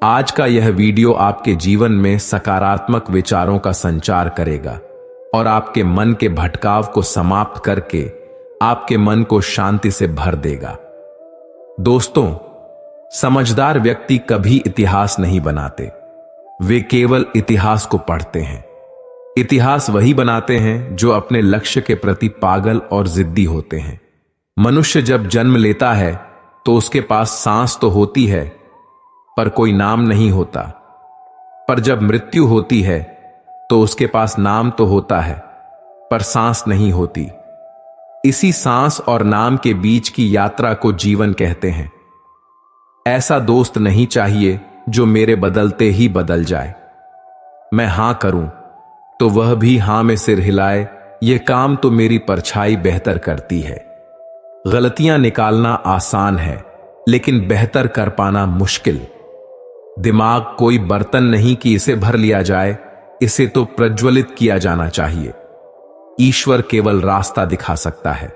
आज का यह वीडियो आपके जीवन में सकारात्मक विचारों का संचार करेगा और आपके मन के भटकाव को समाप्त करके आपके मन को शांति से भर देगा। दोस्तों, समझदार व्यक्ति कभी इतिहास नहीं बनाते, वे केवल इतिहास को पढ़ते हैं। इतिहास वही बनाते हैं जो अपने लक्ष्य के प्रति पागल और जिद्दी होते हैं। मनुष्य जब जन्म लेता है तो उसके पास सांस तो होती है पर कोई नाम नहीं होता, पर जब मृत्यु होती है तो उसके पास नाम तो होता है पर सांस नहीं होती। इसी सांस और नाम के बीच की यात्रा को जीवन कहते हैं। ऐसा दोस्त नहीं चाहिए जो मेरे बदलते ही बदल जाए। मैं हां करूं तो वह भी हां में सिर हिलाए, यह काम तो मेरी परछाई बेहतर करती है। गलतियां निकालना आसान है लेकिन बेहतर कर पाना मुश्किल। दिमाग कोई बर्तन नहीं कि इसे भर लिया जाए, इसे तो प्रज्वलित किया जाना चाहिए। ईश्वर केवल रास्ता दिखा सकता है,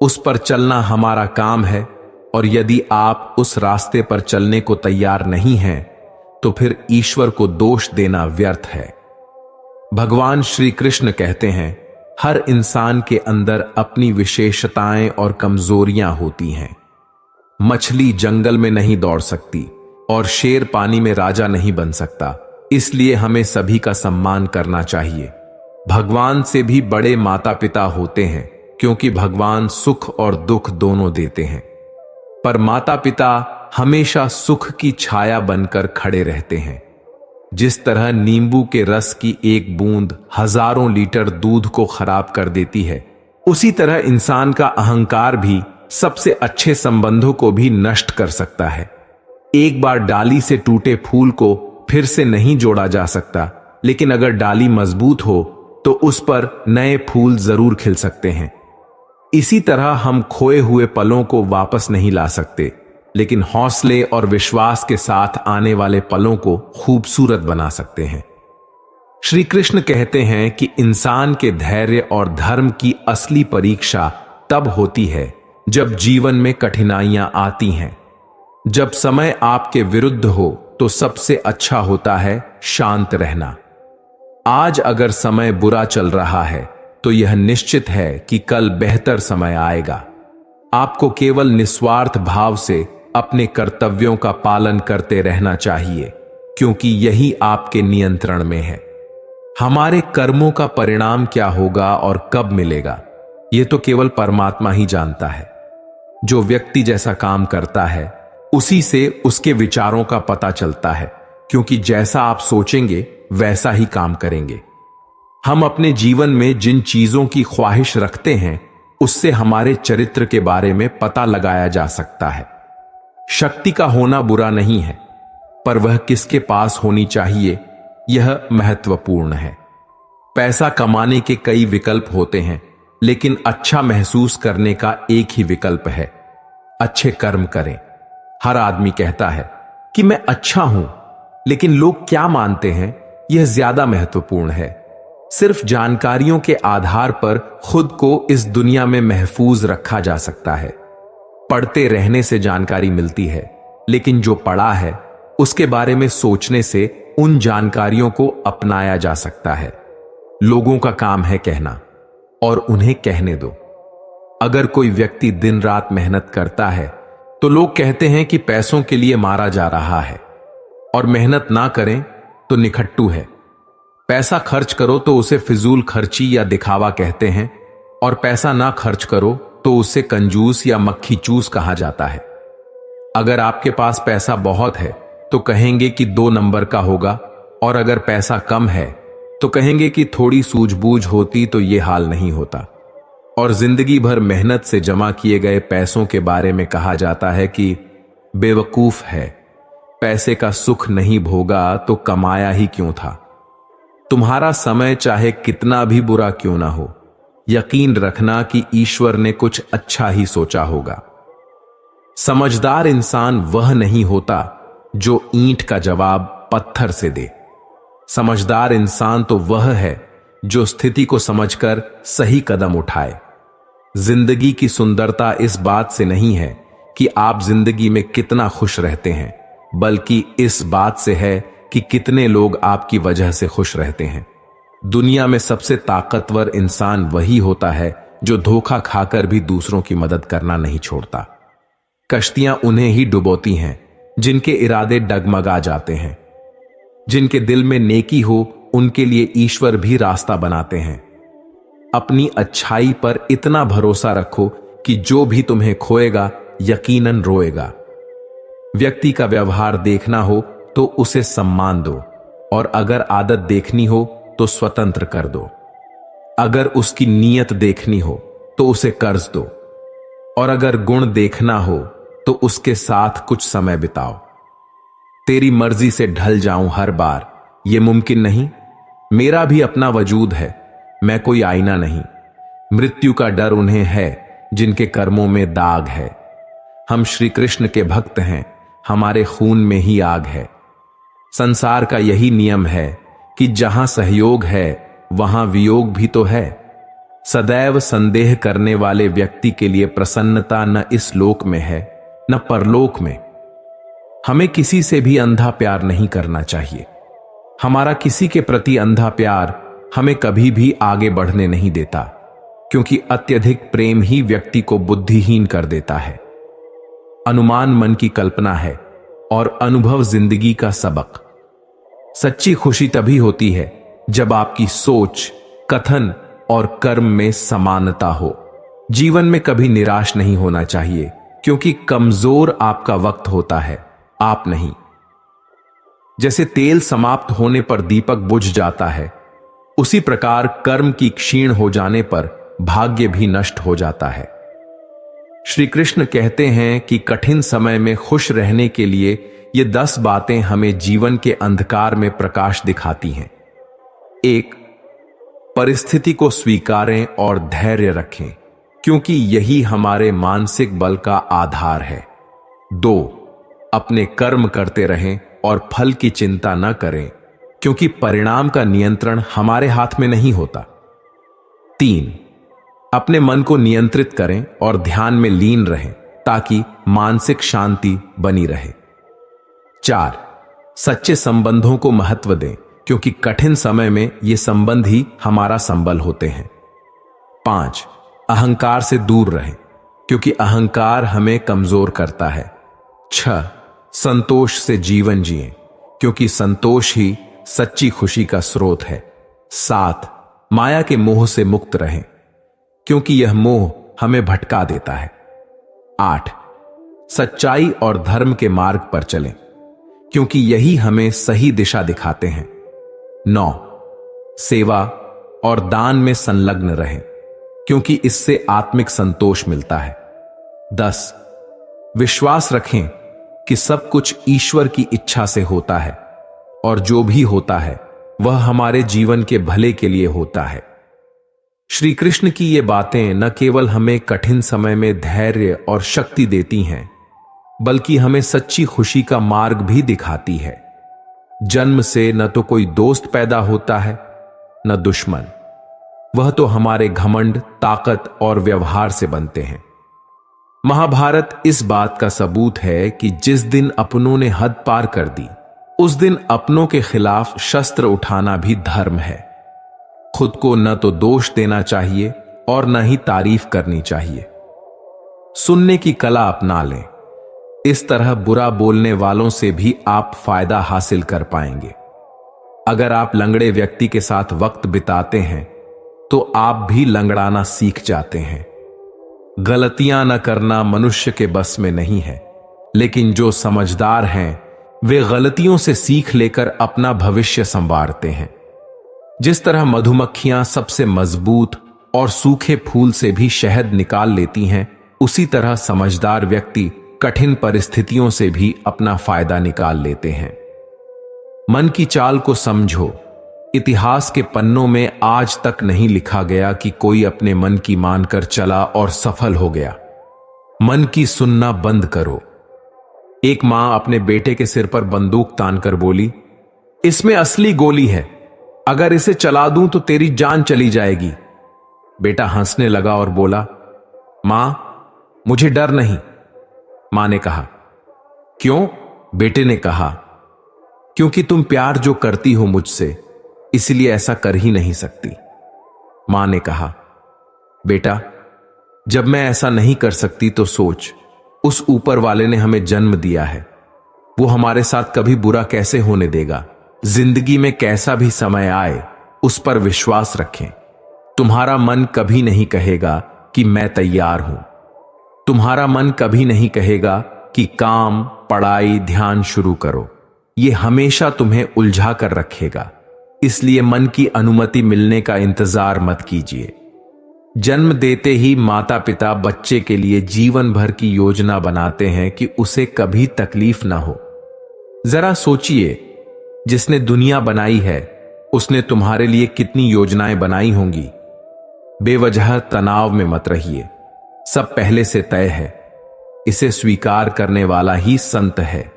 उस पर चलना हमारा काम है, और यदि आप उस रास्ते पर चलने को तैयार नहीं हैं तो फिर ईश्वर को दोष देना व्यर्थ है। भगवान श्री कृष्ण कहते हैं, हर इंसान के अंदर अपनी विशेषताएं और कमजोरियां होती हैं। मछली जंगल में नहीं दौड़ सकती और शेर पानी में राजा नहीं बन सकता, इसलिए हमें सभी का सम्मान करना चाहिए। भगवान से भी बड़े माता पिता होते हैं क्योंकि भगवान सुख और दुख दोनों देते हैं, पर माता पिता हमेशा सुख की छाया बनकर खड़े रहते हैं। जिस तरह नींबू के रस की एक बूंद हजारों लीटर दूध को खराब कर देती है, उसी तरह इंसान का अहंकार भी सबसे अच्छे संबंधों को भी नष्ट कर सकता है। एक बार डाली से टूटे फूल को फिर से नहीं जोड़ा जा सकता, लेकिन अगर डाली मजबूत हो तो उस पर नए फूल जरूर खिल सकते हैं। इसी तरह हम खोए हुए पलों को वापस नहीं ला सकते, लेकिन हौसले और विश्वास के साथ आने वाले पलों को खूबसूरत बना सकते हैं। श्री कृष्ण कहते हैं कि इंसान के धैर्य और धर्म की असली परीक्षा तब होती है जब जीवन में कठिनाइयां आती हैं। जब समय आपके विरुद्ध हो तो सबसे अच्छा होता है शांत रहना। आज अगर समय बुरा चल रहा है तो यह निश्चित है कि कल बेहतर समय आएगा। आपको केवल निस्वार्थ भाव से अपने कर्तव्यों का पालन करते रहना चाहिए, क्योंकि यही आपके नियंत्रण में है। हमारे कर्मों का परिणाम क्या होगा और कब मिलेगा, यह तो केवल परमात्मा ही जानता है। जो व्यक्ति जैसा काम करता है उसी से उसके विचारों का पता चलता है, क्योंकि जैसा आप सोचेंगे वैसा ही काम करेंगे। हम अपने जीवन में जिन चीजों की ख्वाहिश रखते हैं उससे हमारे चरित्र के बारे में पता लगाया जा सकता है। शक्ति का होना बुरा नहीं है, पर वह किसके पास होनी चाहिए यह महत्वपूर्ण है। पैसा कमाने के कई विकल्प होते हैं, लेकिन अच्छा महसूस करने का एक ही विकल्प है, अच्छे कर्म करें। हर आदमी कहता है कि मैं अच्छा हूं, लेकिन लोग क्या मानते हैं यह ज्यादा महत्वपूर्ण है। सिर्फ जानकारियों के आधार पर खुद को इस दुनिया में महफूज रखा जा सकता है। पढ़ते रहने से जानकारी मिलती है, लेकिन जो पढ़ा है उसके बारे में सोचने से उन जानकारियों को अपनाया जा सकता है। लोगों का काम है कहना, और उन्हें कहने दो। अगर कोई व्यक्ति दिन रात मेहनत करता है तो लोग कहते हैं कि पैसों के लिए मारा जा रहा है, और मेहनत ना करें तो निखट्टू है। पैसा खर्च करो तो उसे फिजूल खर्ची या दिखावा कहते हैं, और पैसा ना खर्च करो तो उसे कंजूस या मक्खी चूस कहा जाता है। अगर आपके पास पैसा बहुत है तो कहेंगे कि 2 नंबर का होगा, और अगर पैसा कम है तो कहेंगे कि थोड़ी सूझबूझ होती तो ये हाल नहीं होता। और जिंदगी भर मेहनत से जमा किए गए पैसों के बारे में कहा जाता है कि बेवकूफ है, पैसे का सुख नहीं भोगा तो कमाया ही क्यों था। तुम्हारा समय चाहे कितना भी बुरा क्यों ना हो, यकीन रखना कि ईश्वर ने कुछ अच्छा ही सोचा होगा। समझदार इंसान वह नहीं होता जो ईंट का जवाब पत्थर से दे। समझदार इंसान तो वह है जो स्थिति को समझकर सही कदम उठाए। जिंदगी की सुंदरता इस बात से नहीं है कि आप जिंदगी में कितना खुश रहते हैं, बल्कि इस बात से है कि कितने लोग आपकी वजह से खुश रहते हैं। दुनिया में सबसे ताकतवर इंसान वही होता है जो धोखा खाकर भी दूसरों की मदद करना नहीं छोड़ता। कश्तियां उन्हें ही डुबोती हैं जिनके इरादे डगमगा जाते हैं। जिनके दिल में नेकी हो उनके लिए ईश्वर भी रास्ता बनाते हैं। अपनी अच्छाई पर इतना भरोसा रखो कि जो भी तुम्हें खोएगा यकीनन रोएगा। व्यक्ति का व्यवहार देखना हो तो उसे सम्मान दो, और अगर आदत देखनी हो तो स्वतंत्र कर दो। अगर उसकी नीयत देखनी हो तो उसे कर्ज दो, और अगर गुण देखना हो तो उसके साथ कुछ समय बिताओ। तेरी मर्जी से ढल जाऊं हर बार, यह मुमकिन नहीं। मेरा भी अपना वजूद है, मैं कोई आईना नहीं। मृत्यु का डर उन्हें है जिनके कर्मों में दाग है। हम श्री कृष्ण के भक्त हैं, हमारे खून में ही आग है। संसार का यही नियम है कि जहां सहयोग है वहां वियोग भी तो है। सदैव संदेह करने वाले व्यक्ति के लिए प्रसन्नता न इस लोक में है न परलोक में। हमें किसी से भी अंधा प्यार नहीं करना चाहिए। हमारा किसी के प्रति अंधा प्यार हमें कभी भी आगे बढ़ने नहीं देता, क्योंकि अत्यधिक प्रेम ही व्यक्ति को बुद्धिहीन कर देता है। अनुमान मन की कल्पना है और अनुभव जिंदगी का सबक। सच्ची खुशी तभी होती है जब आपकी सोच, कथन और कर्म में समानता हो। जीवन में कभी निराश नहीं होना चाहिए, क्योंकि कमजोर आपका वक्त होता है, आप नहीं। जैसे तेल समाप्त होने पर दीपक बुझ जाता है, उसी प्रकार कर्म की क्षीण हो जाने पर भाग्य भी नष्ट हो जाता है। श्री कृष्ण कहते हैं कि कठिन समय में खुश रहने के लिए ये 10 बातें हमें जीवन के अंधकार में प्रकाश दिखाती हैं। 1. परिस्थिति को स्वीकारें और धैर्य रखें, क्योंकि यही हमारे मानसिक बल का आधार है। 2. अपने कर्म करते रहें और फल की चिंता न करें, क्योंकि परिणाम का नियंत्रण हमारे हाथ में नहीं होता। 3. अपने मन को नियंत्रित करें और ध्यान में लीन रहें, ताकि मानसिक शांति बनी रहे। 4. सच्चे संबंधों को महत्व दें, क्योंकि कठिन समय में ये संबंध ही हमारा संबल होते हैं। 5. अहंकार से दूर रहें, क्योंकि अहंकार हमें कमजोर करता है। 6. संतोष से जीवन जिएं, क्योंकि संतोष ही सच्ची खुशी का स्रोत है। 7. माया के मोह से मुक्त रहें, क्योंकि यह मोह हमें भटका देता है। 8. सच्चाई और धर्म के मार्ग पर चलें, क्योंकि यही हमें सही दिशा दिखाते हैं। 9. सेवा और दान में संलग्न रहें, क्योंकि इससे आत्मिक संतोष मिलता है। 10. विश्वास रखें कि सब कुछ ईश्वर की इच्छा से होता है, और जो भी होता है वह हमारे जीवन के भले के लिए होता है। श्री कृष्ण की ये बातें न केवल हमें कठिन समय में धैर्य और शक्ति देती हैं, बल्कि हमें सच्ची खुशी का मार्ग भी दिखाती है। जन्म से न तो कोई दोस्त पैदा होता है न दुश्मन, वह तो हमारे घमंड, ताकत और व्यवहार से बनते हैं। महाभारत इस बात का सबूत है कि जिस दिन अपनों ने हद पार कर दी, उस दिन अपनों के खिलाफ शस्त्र उठाना भी धर्म है। खुद को न तो दोष देना चाहिए और न ही तारीफ करनी चाहिए। सुनने की कला अपना लें, इस तरह बुरा बोलने वालों से भी आप फायदा हासिल कर पाएंगे। अगर आप लंगड़े व्यक्ति के साथ वक्त बिताते हैं तो आप भी लंगड़ाना सीख जाते हैं। गलतियां न करना मनुष्य के बस में नहीं है, लेकिन जो समझदार हैं वे गलतियों से सीख लेकर अपना भविष्य संवारते हैं। जिस तरह मधुमक्खियां सबसे मजबूत और सूखे फूल से भी शहद निकाल लेती हैं, उसी तरह समझदार व्यक्ति कठिन परिस्थितियों से भी अपना फायदा निकाल लेते हैं। मन की चाल को समझो। इतिहास के पन्नों में आज तक नहीं लिखा गया कि कोई अपने मन की मानकर चला और सफल हो गया। मन की सुनना बंद करो। एक मां अपने बेटे के सिर पर बंदूक तानकर बोली, इसमें असली गोली है, अगर इसे चला दूं तो तेरी जान चली जाएगी। बेटा हंसने लगा और बोला, मां, मुझे डर नहीं। मां ने कहा, क्यों? बेटे ने कहा, क्योंकि तुम प्यार जो करती हो मुझसे, इसलिए ऐसा कर ही नहीं सकती। मां ने कहा, बेटा, जब मैं ऐसा नहीं कर सकती तो सोच, उस ऊपर वाले ने हमें जन्म दिया है, वो हमारे साथ कभी बुरा कैसे होने देगा। जिंदगी में कैसा भी समय आए, उस पर विश्वास रखें। तुम्हारा मन कभी नहीं कहेगा कि मैं तैयार हूं। तुम्हारा मन कभी नहीं कहेगा कि काम, पढ़ाई, ध्यान शुरू करो। ये हमेशा तुम्हें उलझा कर रखेगा। इसलिए मन की अनुमति मिलने का इंतजार मत कीजिए। जन्म देते ही माता पिता बच्चे के लिए जीवन भर की योजना बनाते हैं कि उसे कभी तकलीफ ना हो। जरा सोचिए, जिसने दुनिया बनाई है उसने तुम्हारे लिए कितनी योजनाएं बनाई होंगी। बेवजह तनाव में मत रहिए, सब पहले से तय है। इसे स्वीकार करने वाला ही संत है।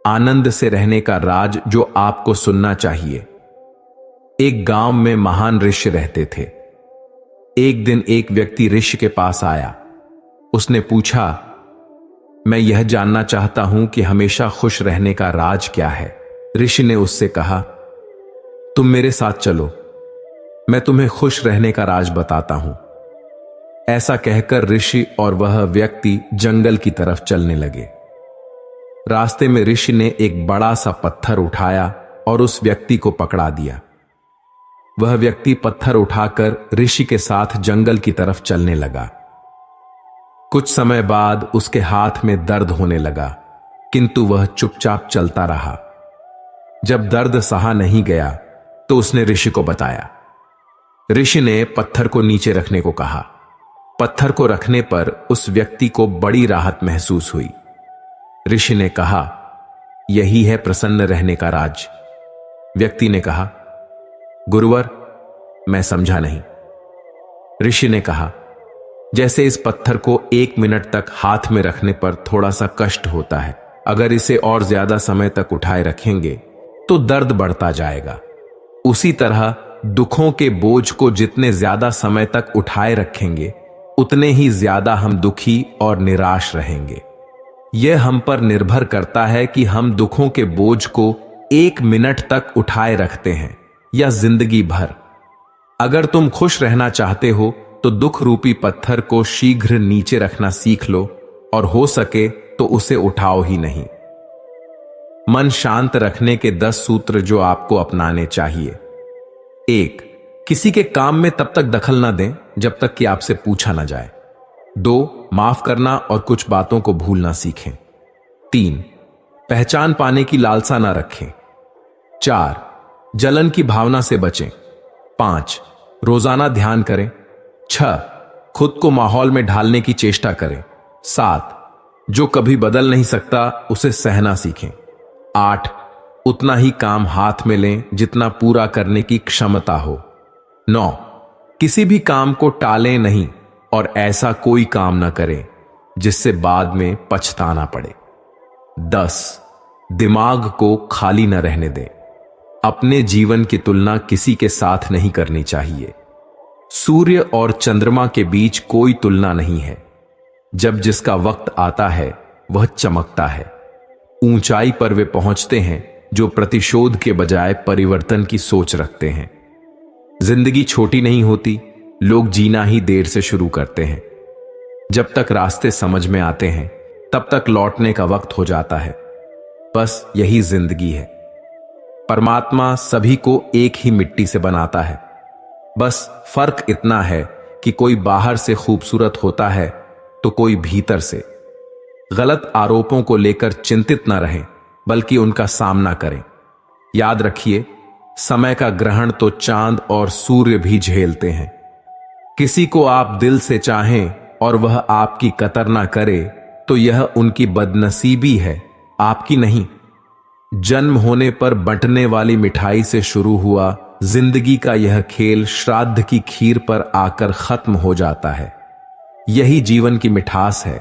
आनंद से रहने का राज जो आपको सुनना चाहिए। एक गांव में महान ऋषि रहते थे। एक दिन एक व्यक्ति ऋषि के पास आया। उसने पूछा, मैं यह जानना चाहता हूं कि हमेशा खुश रहने का राज क्या है। ऋषि ने उससे कहा, तुम मेरे साथ चलो, मैं तुम्हें खुश रहने का राज बताता हूं। ऐसा कहकर ऋषि और वह व्यक्ति जंगल की तरफ चलने लगे। रास्ते में ऋषि ने एक बड़ा सा पत्थर उठाया और उस व्यक्ति को पकड़ा दिया। वह व्यक्ति पत्थर उठाकर ऋषि के साथ जंगल की तरफ चलने लगा। कुछ समय बाद उसके हाथ में दर्द होने लगा, किंतु वह चुपचाप चलता रहा। जब दर्द सहा नहीं गया तो उसने ऋषि को बताया। ऋषि ने पत्थर को नीचे रखने को कहा। पत्थर को रखने पर उस व्यक्ति को बड़ी राहत महसूस हुई। ऋषि ने कहा, यही है प्रसन्न रहने का राज। व्यक्ति ने कहा, गुरुवर, मैं समझा नहीं। ऋषि ने कहा, जैसे इस पत्थर को 1 मिनट तक हाथ में रखने पर थोड़ा सा कष्ट होता है, अगर इसे और ज्यादा समय तक उठाए रखेंगे तो दर्द बढ़ता जाएगा। उसी तरह दुखों के बोझ को जितने ज्यादा समय तक उठाए रखेंगे उतने ही ज्यादा हम दुखी और निराश रहेंगे। यह हम पर निर्भर करता है कि हम दुखों के बोझ को 1 मिनट तक उठाए रखते हैं या जिंदगी भर। अगर तुम खुश रहना चाहते हो तो दुख रूपी पत्थर को शीघ्र नीचे रखना सीख लो और हो सके तो उसे उठाओ ही नहीं। मन शांत रखने के 10 सूत्र जो आपको अपनाने चाहिए। 1. किसी के काम में तब तक दखल ना दें जब तक कि आपसे पूछा ना जाए। 2. माफ करना और कुछ बातों को भूलना सीखें। 3. पहचान पाने की लालसा ना रखें। 4. जलन की भावना से बचें। 5. रोजाना ध्यान करें। 6. खुद को माहौल में ढालने की चेष्टा करें। 7. जो कभी बदल नहीं सकता उसे सहना सीखें। 8. उतना ही काम हाथ में लें जितना पूरा करने की क्षमता हो। 9. किसी भी काम को टालें नहीं और ऐसा कोई काम ना करें जिससे बाद में पछताना पड़े। 10. दिमाग को खाली न रहने दें। अपने जीवन की तुलना किसी के साथ नहीं करनी चाहिए। सूर्य और चंद्रमा के बीच कोई तुलना नहीं है। जब जिसका वक्त आता है वह चमकता है। ऊंचाई पर वे पहुंचते हैं जो प्रतिशोध के बजाय परिवर्तन की सोच रखते हैं। जिंदगी छोटी नहीं होती, लोग जीना ही देर से शुरू करते हैं। जब तक रास्ते समझ में आते हैं तब तक लौटने का वक्त हो जाता है। बस यही जिंदगी है। परमात्मा सभी को एक ही मिट्टी से बनाता है। बस फर्क इतना है कि कोई बाहर से खूबसूरत होता है तो कोई भीतर से। गलत आरोपों को लेकर चिंतित न रहें, बल्कि उनका सामना करें। याद रखिए, समय का ग्रहण तो चांद और सूर्य भी झेलते हैं। किसी को आप दिल से चाहें और वह आपकी कदर ना करे तो यह उनकी बदनसीबी है, आपकी नहीं। जन्म होने पर बंटने वाली मिठाई से शुरू हुआ जिंदगी का यह खेल श्राद्ध की खीर पर आकर खत्म हो जाता है। यही जीवन की मिठास है।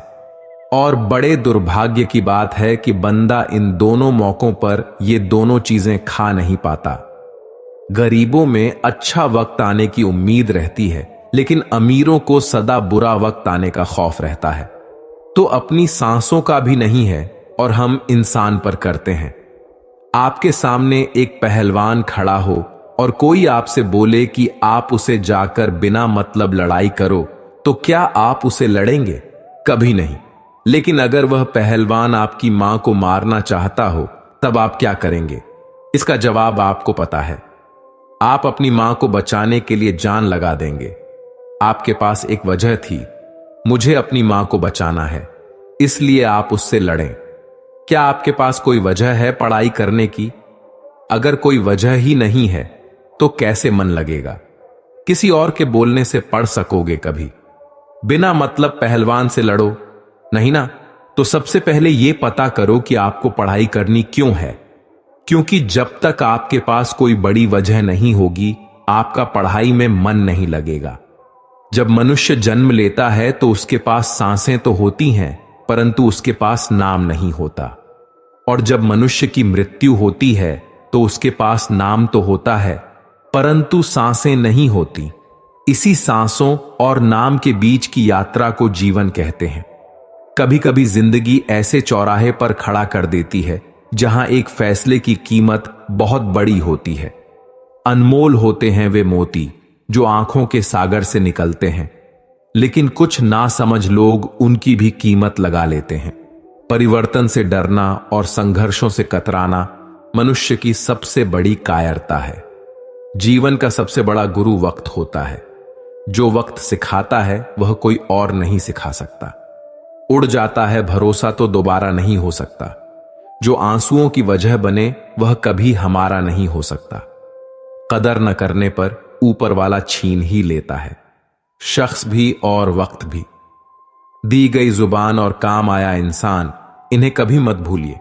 और बड़े दुर्भाग्य की बात है कि बंदा इन दोनों मौकों पर ये दोनों चीजें खा नहीं पाता। गरीबों में अच्छा वक्त आने की उम्मीद रहती है, लेकिन अमीरों को सदा बुरा वक्त आने का खौफ रहता है। तो अपनी सांसों का भी नहीं है, और हम इंसान पर करते हैं। आपके सामने एक पहलवान खड़ा हो और कोई आपसे बोले कि आप उसे जाकर बिना मतलब लड़ाई करो, तो क्या आप उसे लड़ेंगे? कभी नहीं। लेकिन अगर वह पहलवान आपकी मां को मारना चाहता हो, तब आप क्या करेंगे? इसका जवाब आपको पता है। आप अपनी मां को बचाने के लिए जान लगा देंगे। आपके पास एक वजह थी, मुझे अपनी मां को बचाना है, इसलिए आप उससे लड़ें। क्या आपके पास कोई वजह है पढ़ाई करने की? अगर कोई वजह ही नहीं है तो कैसे मन लगेगा? किसी और के बोलने से पढ़ सकोगे कभी? बिना मतलब पहलवान से लड़ो नहीं ना। तो सबसे पहले यह पता करो कि आपको पढ़ाई करनी क्यों है, क्योंकि जब तक आपके पास कोई बड़ी वजह नहीं होगी, आपका पढ़ाई में मन नहीं लगेगा। जब मनुष्य जन्म लेता है तो उसके पास सांसें तो होती हैं, परंतु उसके पास नाम नहीं होता। और जब मनुष्य की मृत्यु होती है तो उसके पास नाम तो होता है, परंतु सांसें नहीं होती। इसी सांसों और नाम के बीच की यात्रा को जीवन कहते हैं। कभी कभी जिंदगी ऐसे चौराहे पर खड़ा कर देती है जहां एक फैसले की कीमत बहुत बड़ी होती है। अनमोल होते हैं वे मोती जो आंखों के सागर से निकलते हैं, लेकिन कुछ नासमझ लोग उनकी भी कीमत लगा लेते हैं। परिवर्तन से डरना और संघर्षों से कतराना मनुष्य की सबसे बड़ी कायरता है। जीवन का सबसे बड़ा गुरु वक्त होता है। जो वक्त सिखाता है वह कोई और नहीं सिखा सकता। उड़ जाता है भरोसा तो दोबारा नहीं हो सकता। जो आंसुओं की वजह बने वह कभी हमारा नहीं हो सकता। कदर न करने पर ऊपर वाला छीन ही लेता है, शख्स भी और वक्त भी। दी गई जुबान और काम आया इंसान, इन्हें कभी मत भूलिए।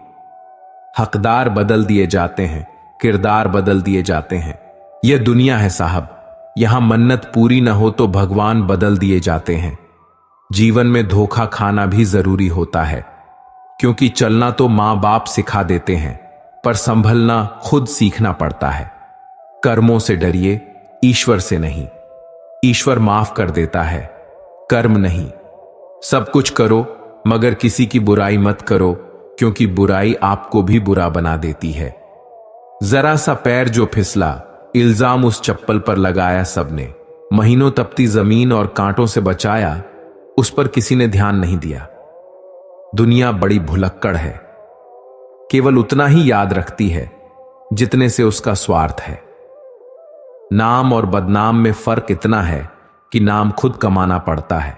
हकदार बदल दिए जाते हैं, किरदार बदल दिए जाते हैं। यह दुनिया है साहब, यहां मन्नत पूरी न हो तो भगवान बदल दिए जाते हैं। जीवन में धोखा खाना भी जरूरी होता है, क्योंकि चलना तो मां बाप सिखा देते हैं, पर संभलना खुद सीखना पड़ता है। कर्मों से डरिए, ईश्वर से नहीं। ईश्वर माफ कर देता है, कर्म नहीं। सब कुछ करो मगर किसी की बुराई मत करो, क्योंकि बुराई आपको भी बुरा बना देती है। जरा सा पैर जो फिसला, इल्जाम उस चप्पल पर लगाया सबने। महीनों तपती जमीन और कांटों से बचाया, उस पर किसी ने ध्यान नहीं दिया। दुनिया बड़ी भुलक्कड़ है, केवल उतना ही याद रखती है जितने से उसका स्वार्थ है। नाम और बदनाम में फर्क इतना है कि नाम खुद कमाना पड़ता है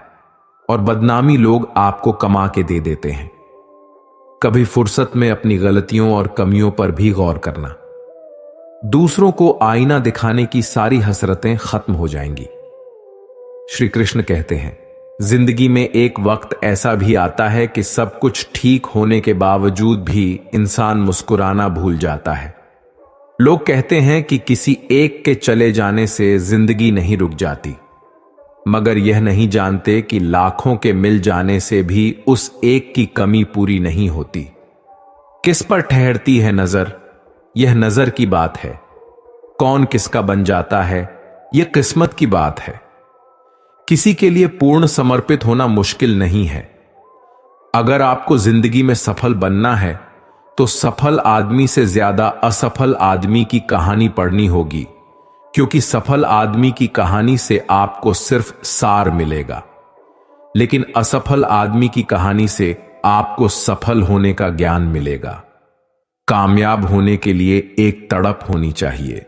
और बदनामी लोग आपको कमा के दे देते हैं। कभी फुर्सत में अपनी गलतियों और कमियों पर भी गौर करना। दूसरों को आईना दिखाने की सारी हसरतें खत्म हो जाएंगी। श्री कृष्ण कहते हैं, जिंदगी में एक वक्त ऐसा भी आता है कि सब कुछ ठीक होने के बावजूद भी इंसान मुस्कुराना भूल जाता है। लोग कहते हैं कि किसी एक के चले जाने से जिंदगी नहीं रुक जाती, मगर यह नहीं जानते कि लाखों के मिल जाने से भी उस एक की कमी पूरी नहीं होती। किस पर ठहरती है नजर, यह नजर की बात है। कौन किसका बन जाता है, यह किस्मत की बात है। किसी के लिए पूर्ण समर्पित होना मुश्किल नहीं है। अगर आपको जिंदगी में सफल बनना है तो सफल आदमी से ज्यादा असफल आदमी की कहानी पढ़नी होगी, क्योंकि सफल आदमी की कहानी से आपको सिर्फ सार मिलेगा, लेकिन असफल आदमी की कहानी से आपको सफल होने का ज्ञान मिलेगा। कामयाब होने के लिए एक तड़प होनी चाहिए।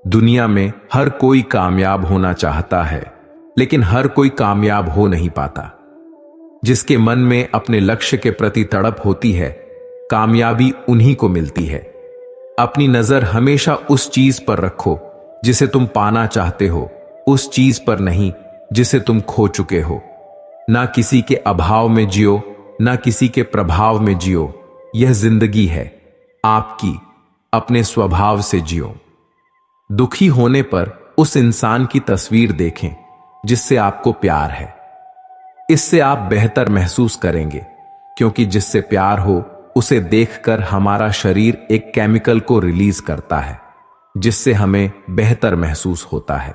दुनिया में हर कोई कामयाब होना चाहता है, लेकिन हर कोई कामयाब हो नहीं पाता। जिसके मन में अपने लक्ष्य के प्रति तड़प होती है, कामयाबी उन्हीं को मिलती है। अपनी नजर हमेशा उस चीज पर रखो जिसे तुम पाना चाहते हो, उस चीज पर नहीं जिसे तुम खो चुके हो। ना किसी के अभाव में जियो, ना किसी के प्रभाव में जियो। यह जिंदगी है आपकी, अपने स्वभाव से जियो। दुखी होने पर उस इंसान की तस्वीर देखें जिससे आपको प्यार है। इससे आप बेहतर महसूस करेंगे, क्योंकि जिससे प्यार हो उसे देखकर हमारा शरीर एक केमिकल को रिलीज करता है, जिससे हमें बेहतर महसूस होता है।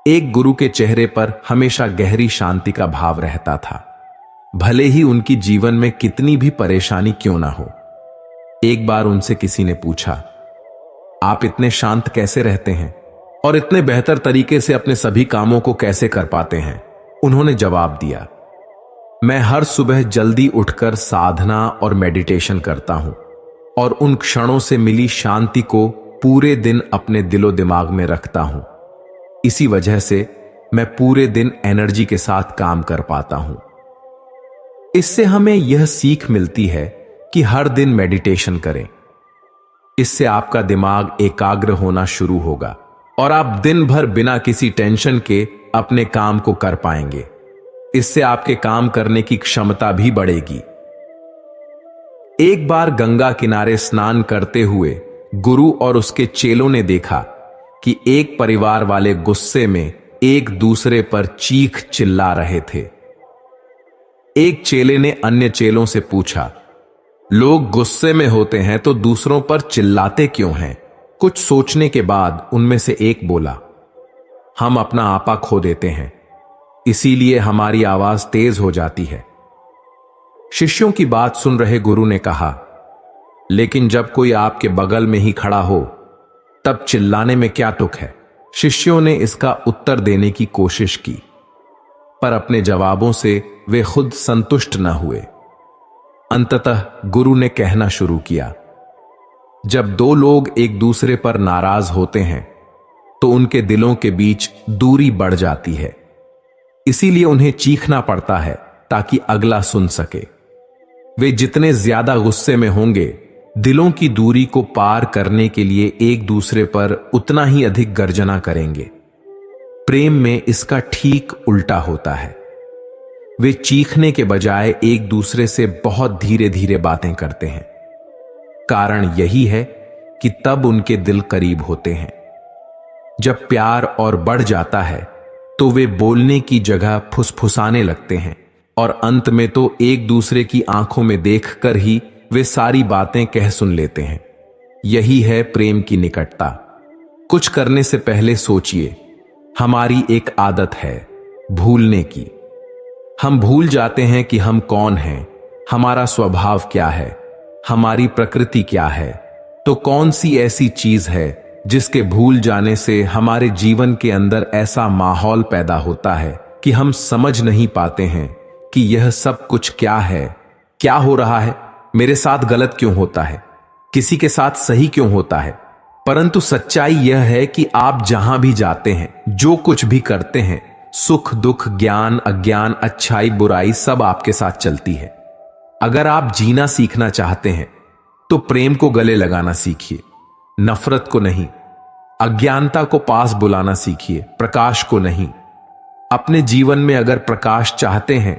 एक गुरु के चेहरे पर हमेशा गहरी शांति का भाव रहता था। भले ही उनकी जीवन में कितनी भी परेशानी क्यों ना हो। एक बार उनसे किसी ने पूछा, आप इतने शांत कैसे रहते हैं और इतने बेहतर तरीके से अपने सभी कामों को कैसे कर पाते हैं? उन्होंने जवाब दिया, मैं हर सुबह जल्दी उठकर साधना और मेडिटेशन करता हूं और उन क्षणों से मिली शांति को पूरे दिन अपने दिलो दिमाग में रखता हूं। इसी वजह से मैं पूरे दिन एनर्जी के साथ काम कर पाता हूं। इससे हमें यह सीख मिलती है कि हर दिन मेडिटेशन करें। इससे आपका दिमाग एकाग्र होना शुरू होगा और आप दिन भर बिना किसी टेंशन के अपने काम को कर पाएंगे। इससे आपके काम करने की क्षमता भी बढ़ेगी। एक बार गंगा किनारे स्नान करते हुए गुरु और उसके चेलों ने देखा कि एक परिवार वाले गुस्से में एक दूसरे पर चीख चिल्ला रहे थे। एक चेले ने अन्य चेलों से पूछा, लोग गुस्से में होते हैं तो दूसरों पर चिल्लाते क्यों हैं? कुछ सोचने के बाद उनमें से एक बोला, हम अपना आपा खो देते हैं, इसीलिए हमारी आवाज तेज हो जाती है। शिष्यों की बात सुन रहे गुरु ने कहा, लेकिन जब कोई आपके बगल में ही खड़ा हो तब चिल्लाने में क्या तुक है? शिष्यों ने इसका उत्तर देने की कोशिश की, पर अपने जवाबों से वे खुद संतुष्ट न हुए। अंततः गुरु ने कहना शुरू किया, जब दो लोग एक दूसरे पर नाराज होते हैं तो उनके दिलों के बीच दूरी बढ़ जाती है। इसीलिए उन्हें चीखना पड़ता है ताकि अगला सुन सके। वे जितने ज्यादा गुस्से में होंगे, दिलों की दूरी को पार करने के लिए एक दूसरे पर उतना ही अधिक गर्जना करेंगे। प्रेम में इसका ठीक उल्टा होता है। वे चीखने के बजाय एक दूसरे से बहुत धीरे धीरे बातें करते हैं। कारण यही है कि तब उनके दिल करीब होते हैं। जब प्यार और बढ़ जाता है तो वे बोलने की जगह फुसफुसाने लगते हैं और अंत में तो एक दूसरे की आंखों में देखकर ही वे सारी बातें कह सुन लेते हैं। यही है प्रेम की निकटता। कुछ करने से पहले सोचिए। हमारी एक आदत है भूलने की। हम भूल जाते हैं कि हम कौन हैं, हमारा स्वभाव क्या है, हमारी प्रकृति क्या है। तो कौन सी ऐसी चीज है जिसके भूल जाने से हमारे जीवन के अंदर ऐसा माहौल पैदा होता है कि हम समझ नहीं पाते हैं कि यह सब कुछ क्या है, क्या हो रहा है, मेरे साथ गलत क्यों होता है, किसी के साथ सही क्यों होता है। परंतु सच्चाई यह है कि आप जहां भी जाते हैं, जो कुछ भी करते हैं, सुख दुख, ज्ञान अज्ञान, अच्छाई बुराई, सब आपके साथ चलती है। अगर आप जीना सीखना चाहते हैं तो प्रेम को गले लगाना सीखिए, नफरत को नहीं। अज्ञानता को पास बुलाना सीखिए, प्रकाश को नहीं। अपने जीवन में अगर प्रकाश चाहते हैं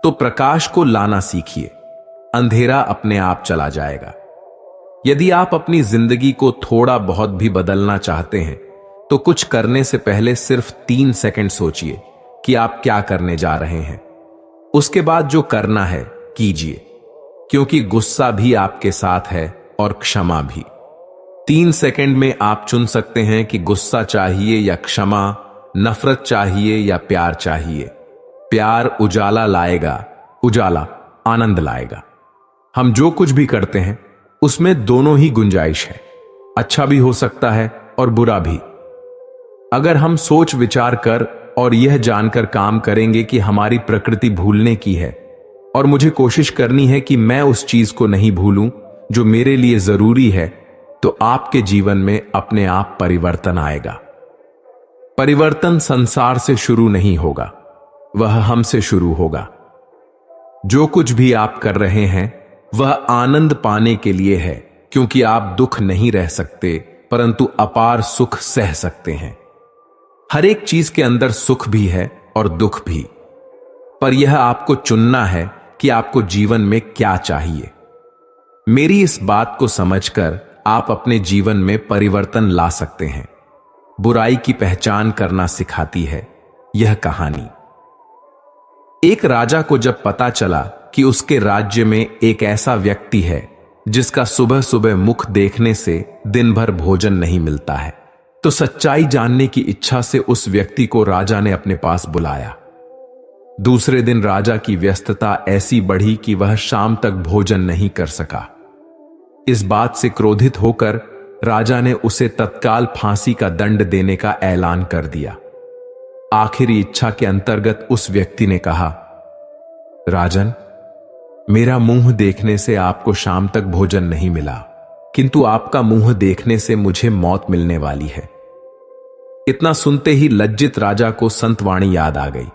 तो प्रकाश को लाना सीखिए। अंधेरा अपने आप चला जाएगा। यदि आप अपनी जिंदगी को थोड़ा बहुत भी बदलना चाहते हैं तो कुछ करने से पहले सिर्फ 3 सेकंड सोचिए कि आप क्या करने जा रहे हैं। उसके बाद जो करना है कीजिए, क्योंकि गुस्सा भी आपके साथ है और क्षमा भी। 3 सेकंड में आप चुन सकते हैं कि गुस्सा चाहिए या क्षमा, नफरत चाहिए या प्यार चाहिए। प्यार उजाला लाएगा, उजाला आनंद लाएगा। हम जो कुछ भी करते हैं उसमें दोनों ही गुंजाइश है, अच्छा भी हो सकता है और बुरा भी। अगर हम सोच विचार कर और यह जानकर काम करेंगे कि हमारी प्रकृति भूलने की है और मुझे कोशिश करनी है कि मैं उस चीज को नहीं भूलूं जो मेरे लिए जरूरी है, तो आपके जीवन में अपने आप परिवर्तन आएगा। परिवर्तन संसार से शुरू नहीं होगा, वह हमसे शुरू होगा। जो कुछ भी आप कर रहे हैं वह आनंद पाने के लिए है, क्योंकि आप दुख नहीं रह सकते परंतु अपार सुख सह सकते हैं। हर एक चीज के अंदर सुख भी है और दुख भी, पर यह आपको चुनना है कि आपको जीवन में क्या चाहिए। मेरी इस बात को समझकर आप अपने जीवन में परिवर्तन ला सकते हैं। बुराई की पहचान करना सिखाती है यह कहानी। एक राजा को जब पता चला कि उसके राज्य में एक ऐसा व्यक्ति है जिसका सुबह सुबह मुख देखने से दिन भर भोजन नहीं मिलता है, तो सच्चाई जानने की इच्छा से उस व्यक्ति को राजा ने अपने पास बुलाया। दूसरे दिन राजा की व्यस्तता ऐसी बढ़ी कि वह शाम तक भोजन नहीं कर सका। इस बात से क्रोधित होकर राजा ने उसे तत्काल फांसी का दंड देने का ऐलान कर दिया। आखिरी इच्छा के अंतर्गत उस व्यक्ति ने कहा, राजन, मेरा मुंह देखने से आपको शाम तक भोजन नहीं मिला, किंतु आपका मुंह देखने से मुझे मौत मिलने वाली है। इतना सुनते ही लज्जित राजा को संतवाणी याद आ गई,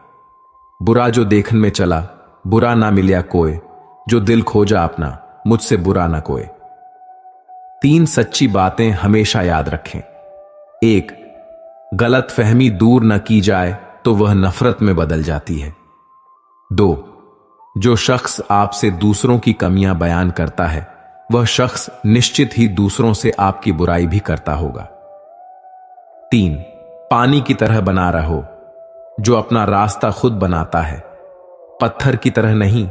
बुरा जो देखन में चला, बुरा ना मिलिया कोय, जो दिल खोजा अपना, मुझसे बुरा ना कोय। 3 सच्ची बातें हमेशा याद रखें। 1, गलत फहमी दूर न की जाए तो वह नफरत में बदल जाती है। 2, जो शख्स आपसे दूसरों की कमियां बयान करता है, वह शख्स निश्चित ही दूसरों से आपकी बुराई भी करता होगा। 3, पानी की तरह बना रहो, जो अपना रास्ता खुद बनाता है, पत्थर की तरह नहीं,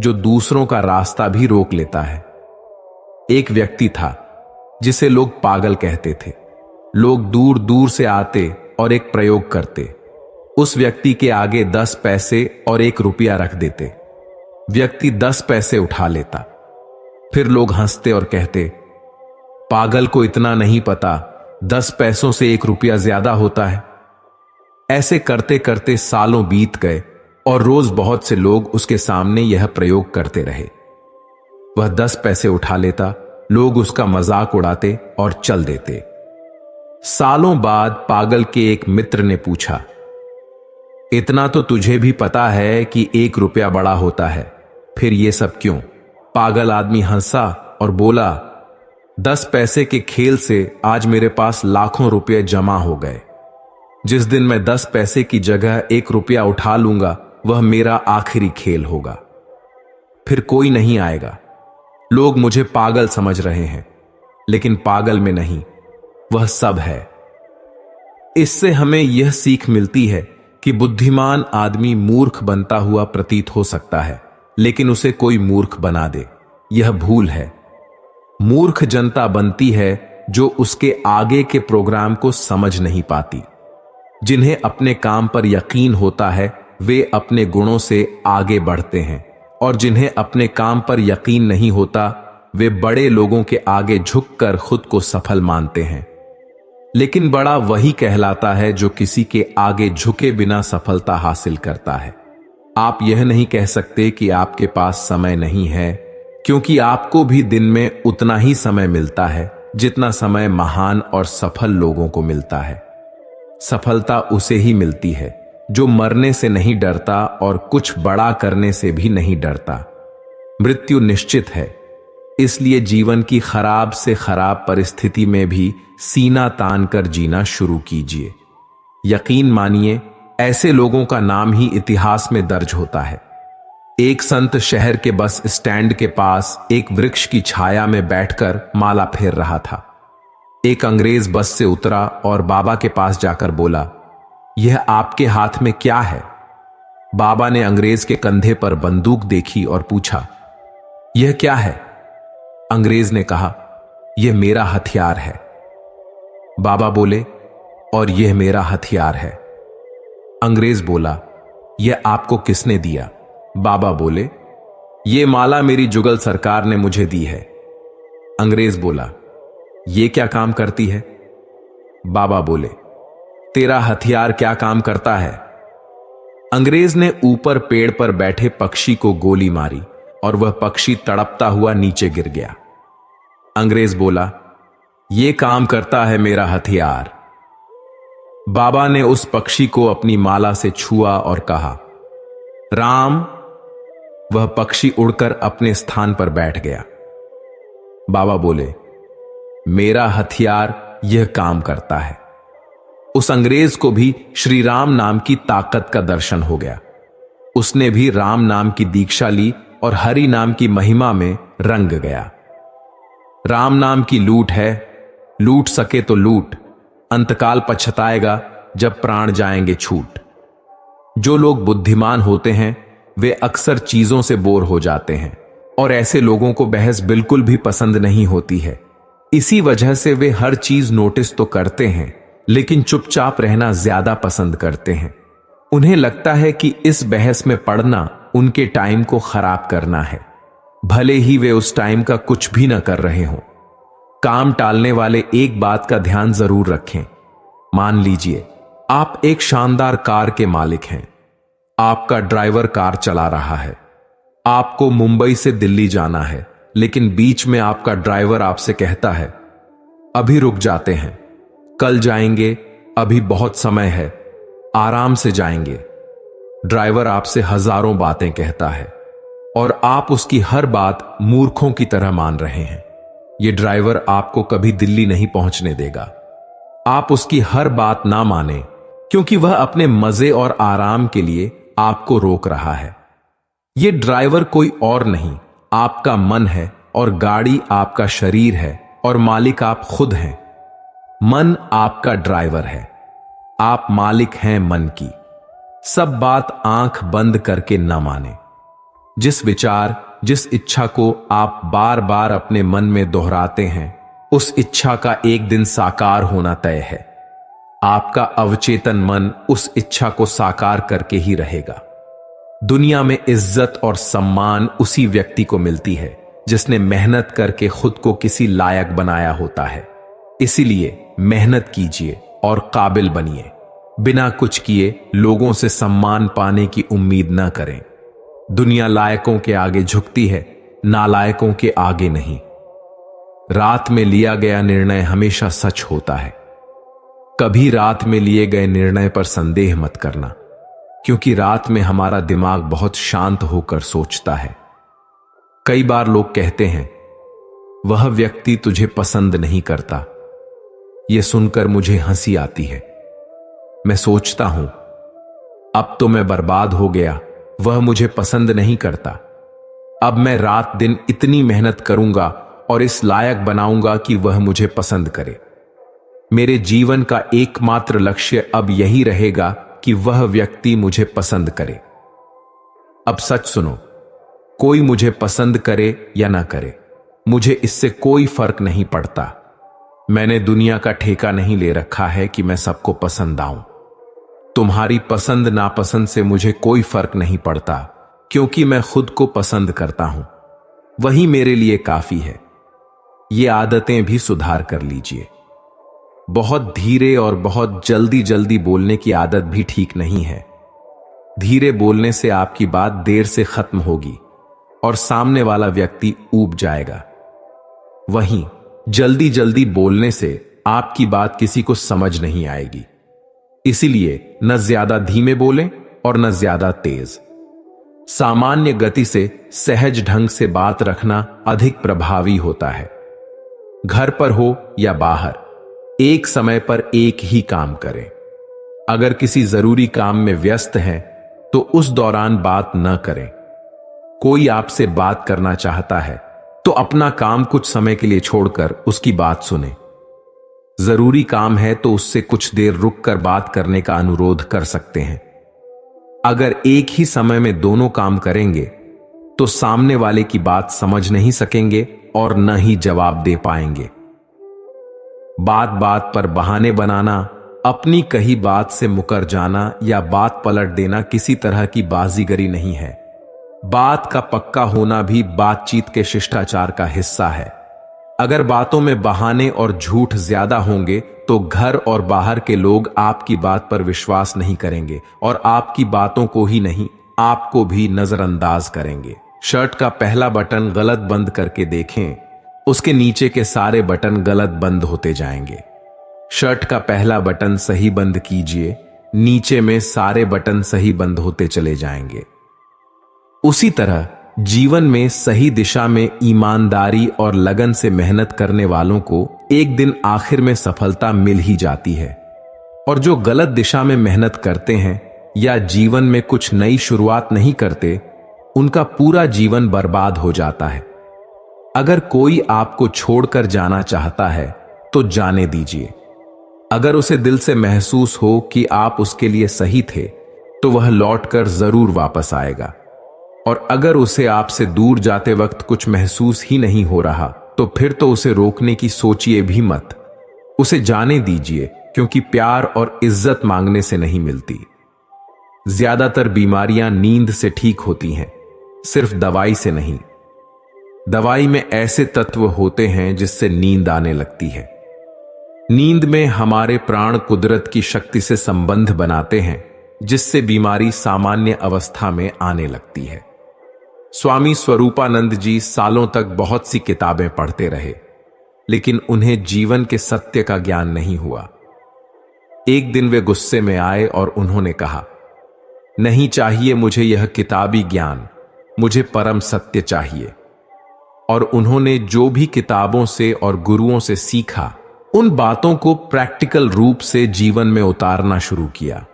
जो दूसरों का रास्ता भी रोक लेता है। एक व्यक्ति था जिसे लोग पागल कहते थे। लोग दूर दूर से आते और एक प्रयोग करते। उस व्यक्ति के आगे 10 पैसे और 1 रुपया रख देते। व्यक्ति 10 पैसे उठा लेता। फिर लोग हंसते और कहते, पागल को इतना नहीं पता, 10 पैसों से 1 रुपया ज्यादा होता है। ऐसे करते करते सालों बीत गए और रोज बहुत से लोग उसके सामने यह प्रयोग करते रहे। वह 10 पैसे उठा लेता, लोग उसका मजाक उड़ाते और चल देते। सालों बाद पागल के एक मित्र ने पूछा, इतना तो तुझे भी पता है कि 1 रुपया बड़ा होता है, फिर ये सब क्यों? पागल आदमी हंसा और बोला, 10 पैसे के खेल से आज मेरे पास लाखों रुपए जमा हो गए। जिस दिन मैं 10 पैसे की जगह 1 रुपया उठा लूंगा, वह मेरा आखिरी खेल होगा। फिर कोई नहीं आएगा। लोग मुझे पागल समझ रहे हैं, लेकिन पागल में नहीं, वह सब है। इससे हमें यह सीख मिलती है कि बुद्धिमान आदमी मूर्ख बनता हुआ प्रतीत हो सकता है, लेकिन उसे कोई मूर्ख बना दे, यह भूल है। मूर्ख जनता बनती है जो उसके आगे के प्रोग्राम को समझ नहीं पाती। जिन्हें अपने काम पर यकीन होता है, वे अपने गुणों से आगे बढ़ते हैं, और जिन्हें अपने काम पर यकीन नहीं होता, वे बड़े लोगों के आगे झुककर खुद को सफल मानते हैं। लेकिन बड़ा वही कहलाता है जो किसी के आगे झुके बिना सफलता हासिल करता है। आप यह नहीं कह सकते कि आपके पास समय नहीं है, क्योंकि आपको भी दिन में उतना ही समय मिलता है जितना समय महान और सफल लोगों को मिलता है। सफलता उसे ही मिलती है जो मरने से नहीं डरता और कुछ बड़ा करने से भी नहीं डरता। मृत्यु निश्चित है, इसलिए जीवन की खराब से खराब परिस्थिति में भी सीना तान कर जीना शुरू कीजिए। यकीन मानिए, ऐसे लोगों का नाम ही इतिहास में दर्ज होता है। एक संत शहर के बस स्टैंड के पास एक वृक्ष की छाया में बैठकर माला फेर रहा था। एक अंग्रेज बस से उतरा और बाबा के पास जाकर बोला, यह आपके हाथ में क्या है? बाबा ने अंग्रेज के कंधे पर बंदूक देखी और पूछा, यह क्या है? अंग्रेज ने कहा, यह मेरा हथियार है। बाबा बोले, और यह मेरा हथियार है। अंग्रेज बोला, यह आपको किसने दिया? बाबा बोले, यह माला मेरी जुगल सरकार ने मुझे दी है। अंग्रेज बोला, यह क्या काम करती है? बाबा बोले, तेरा हथियार क्या काम करता है? अंग्रेज ने ऊपर पेड़ पर बैठे पक्षी को गोली मारी और वह पक्षी तड़पता हुआ नीचे गिर गया। अंग्रेज बोला, यह काम करता है मेरा हथियार। बाबा ने उस पक्षी को अपनी माला से छुआ और कहा, राम। वह पक्षी उड़कर अपने स्थान पर बैठ गया। बाबा बोले, मेरा हथियार यह काम करता है। उस अंग्रेज को भी श्री राम नाम की ताकत का दर्शन हो गया। उसने भी राम नाम की दीक्षा ली और हरि नाम की महिमा में रंग गया। राम नाम की लूट है, लूट सके तो लूट, अंतकाल पछताएगा जब प्राण जाएंगे छूट। जो लोग बुद्धिमान होते हैं वे अक्सर चीजों से बोर हो जाते हैं और ऐसे लोगों को बहस बिल्कुल भी पसंद नहीं होती है। इसी वजह से वे हर चीज नोटिस तो करते हैं, लेकिन चुपचाप रहना ज्यादा पसंद करते हैं। उन्हें लगता है कि इस बहस में पड़ना उनके टाइम को खराब करना है, भले ही वे उस टाइम का कुछ भी न कर रहे हों। काम टालने वाले एक बात का ध्यान जरूर रखें। मान लीजिए आप एक शानदार कार के मालिक हैं। आपका ड्राइवर कार चला रहा है। आपको मुंबई से दिल्ली जाना है, लेकिन बीच में आपका ड्राइवर आपसे कहता है, अभी रुक जाते हैं, कल जाएंगे, अभी बहुत समय है, आराम से जाएंगे। ड्राइवर आपसे हजारों बातें कहता है और आप उसकी हर बात मूर्खों की तरह मान रहे हैं। यह ड्राइवर आपको कभी दिल्ली नहीं पहुंचने देगा। आप उसकी हर बात ना माने, क्योंकि वह अपने मजे और आराम के लिए आपको रोक रहा है। यह ड्राइवर कोई और नहीं, आपका मन है, और गाड़ी आपका शरीर है, और मालिक आप खुद हैं। मन आपका ड्राइवर है, आप मालिक हैं मन की। सब बात आंख बंद करके न माने। जिस विचार, जिस इच्छा को आप बार बार अपने मन में दोहराते हैं, उस इच्छा का एक दिन साकार होना तय है। आपका अवचेतन मन उस इच्छा को साकार करके ही रहेगा। दुनिया में इज्जत और सम्मान उसी व्यक्ति को मिलती है जिसने मेहनत करके खुद को किसी लायक बनाया होता है। इसीलिए मेहनत कीजिए और काबिल बनिए। बिना कुछ किए लोगों से सम्मान पाने की उम्मीद न करें। दुनिया लायकों के आगे झुकती है, नालायकों के आगे नहीं। रात में लिया गया निर्णय हमेशा सच होता है। कभी रात में लिए गए निर्णय पर संदेह मत करना, क्योंकि रात में हमारा दिमाग बहुत शांत होकर सोचता है। कई बार लोग कहते हैं, वह व्यक्ति तुझे पसंद नहीं करता। यह सुनकर मुझे हंसी आती है। मैं सोचता हूं, अब तो मैं बर्बाद हो गया, वह मुझे पसंद नहीं करता। अब मैं रात दिन इतनी मेहनत करूंगा और इस लायक बनाऊंगा कि वह मुझे पसंद करे। मेरे जीवन का एकमात्र लक्ष्य अब यही रहेगा कि वह व्यक्ति मुझे पसंद करे। अब सच सुनो, कोई मुझे पसंद करे या ना करे, मुझे इससे कोई फर्क नहीं पड़ता। मैंने दुनिया का ठेका नहीं ले रखा है कि मैं सबको पसंद आऊं। तुम्हारी पसंद नापसंद से मुझे कोई फर्क नहीं पड़ता, क्योंकि मैं खुद को पसंद करता हूं। वही मेरे लिए काफी है। ये आदतें भी सुधार कर लीजिए। बहुत धीरे और बहुत जल्दी जल्दी बोलने की आदत भी ठीक नहीं है। धीरे बोलने से आपकी बात देर से खत्म होगी और सामने वाला व्यक्ति ऊब जाएगा। वहीं जल्दी जल्दी बोलने से आपकी बात किसी को समझ नहीं आएगी। इसीलिए न ज्यादा धीमे बोलें और न ज्यादा तेज। सामान्य गति से सहज ढंग से बात रखना अधिक प्रभावी होता है। घर पर हो या बाहर, एक समय पर एक ही काम करें। अगर किसी जरूरी काम में व्यस्त हैं, तो उस दौरान बात न करें। कोई आपसे बात करना चाहता है तो अपना काम कुछ समय के लिए छोड़कर उसकी बात सुने। जरूरी काम है तो उससे कुछ देर रुककर बात करने का अनुरोध कर सकते हैं। अगर एक ही समय में दोनों काम करेंगे तो सामने वाले की बात समझ नहीं सकेंगे और न ही जवाब दे पाएंगे। बात बात पर बहाने बनाना, अपनी कही बात से मुकर जाना या बात पलट देना किसी तरह की बाजीगरी नहीं है। बात का पक्का होना भी बातचीत के शिष्टाचार का हिस्सा है। अगर बातों में बहाने और झूठ ज्यादा होंगे तो घर और बाहर के लोग आपकी बात पर विश्वास नहीं करेंगे और आपकी बातों को ही नहीं, आपको भी नजरअंदाज करेंगे। शर्ट का पहला बटन गलत बंद करके देखें, उसके नीचे के सारे बटन गलत बंद होते जाएंगे। शर्ट का पहला बटन सही बंद कीजिए, नीचे में सारे बटन सही बंद होते चले जाएंगे। उसी तरह जीवन में सही दिशा में ईमानदारी और लगन से मेहनत करने वालों को एक दिन आखिर में सफलता मिल ही जाती है, और जो गलत दिशा में मेहनत करते हैं या जीवन में कुछ नई शुरुआत नहीं करते, उनका पूरा जीवन बर्बाद हो जाता है। अगर कोई आपको छोड़कर जाना चाहता है तो जाने दीजिए। अगर उसे दिल से महसूस हो कि आप उसके लिए सही थे तो वह लौटकर जरूर वापस आएगा, और अगर उसे आपसे दूर जाते वक्त कुछ महसूस ही नहीं हो रहा तो फिर तो उसे रोकने की सोचिए भी मत। उसे जाने दीजिए, क्योंकि प्यार और इज्जत मांगने से नहीं मिलती। ज्यादातर बीमारियां नींद से ठीक होती हैं, सिर्फ दवाई से नहीं। दवाई में ऐसे तत्व होते हैं जिससे नींद आने लगती है। नींद में हमारे प्राण कुदरत की शक्ति से संबंध बनाते हैं, जिससे बीमारी सामान्य अवस्था में आने लगती है। स्वामी स्वरूपानंद जी सालों तक बहुत सी किताबें पढ़ते रहे, लेकिन उन्हें जीवन के सत्य का ज्ञान नहीं हुआ। एक दिन वे गुस्से में आए और उन्होंने कहा, नहीं चाहिए मुझे यह किताबी ज्ञान, मुझे परम सत्य चाहिए। और उन्होंने जो भी किताबों से और गुरुओं से सीखा, उन बातों को प्रैक्टिकल रूप से जीवन में उतारना शुरू किया।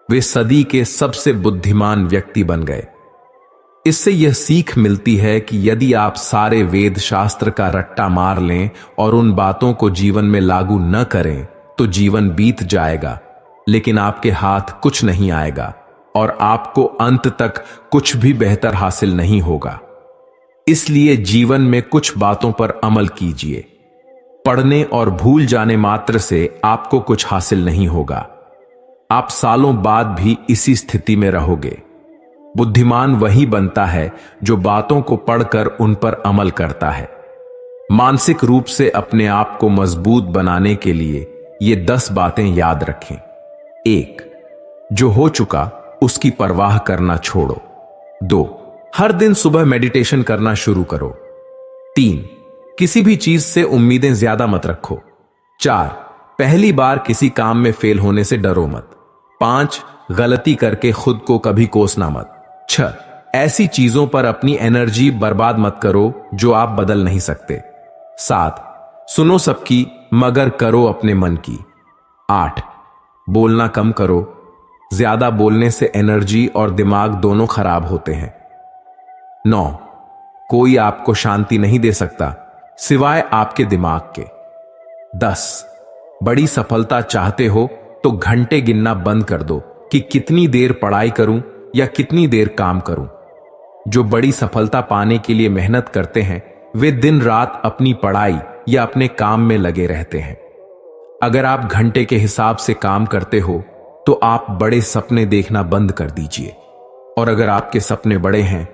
वे सदी के सबसे बुद्धिमान व्यक्ति बन गए। इससे यह सीख मिलती है कि यदि आप सारे वेद शास्त्र का रट्टा मार लें और उन बातों को जीवन में लागू न करें तो जीवन बीत जाएगा, लेकिन आपके हाथ कुछ नहीं आएगा और आपको अंत तक कुछ भी बेहतर हासिल नहीं होगा। इसलिए जीवन में कुछ बातों पर अमल कीजिए। पढ़ने और भूल जाने मात्र से आपको कुछ हासिल नहीं होगा। आप सालों बाद भी इसी स्थिति में रहोगे। बुद्धिमान वही बनता है जो बातों को पढ़कर उन पर अमल करता है। मानसिक रूप से अपने आप को मजबूत बनाने के लिए ये 10 बातें याद रखें। 1. जो हो चुका उसकी परवाह करना छोड़ो। 2. हर दिन सुबह मेडिटेशन करना शुरू करो। 3. किसी भी चीज से उम्मीदें ज्यादा मत रखो। 4. पहली बार किसी काम में फेल होने से डरो मत। 5. गलती करके खुद को कभी कोसना मत। 6. ऐसी चीजों पर अपनी एनर्जी बर्बाद मत करो जो आप बदल नहीं सकते। 7. सुनो सबकी मगर करो अपने मन की। 8. बोलना कम करो, ज्यादा बोलने से एनर्जी और दिमाग दोनों खराब होते हैं। 9. कोई आपको शांति नहीं दे सकता सिवाय आपके दिमाग के। 10. बड़ी सफलता चाहते हो तो घंटे गिनना बंद कर दो कि कितनी देर पढ़ाई करूं या कितनी देर काम करूं। जो बड़ी सफलता पाने के लिए मेहनत करते हैं वे दिन रात अपनी पढ़ाई या अपने काम में लगे रहते हैं। अगर आप घंटे के हिसाब से काम करते हो तो आप बड़े सपने देखना बंद कर दीजिए, और अगर आपके सपने बड़े हैं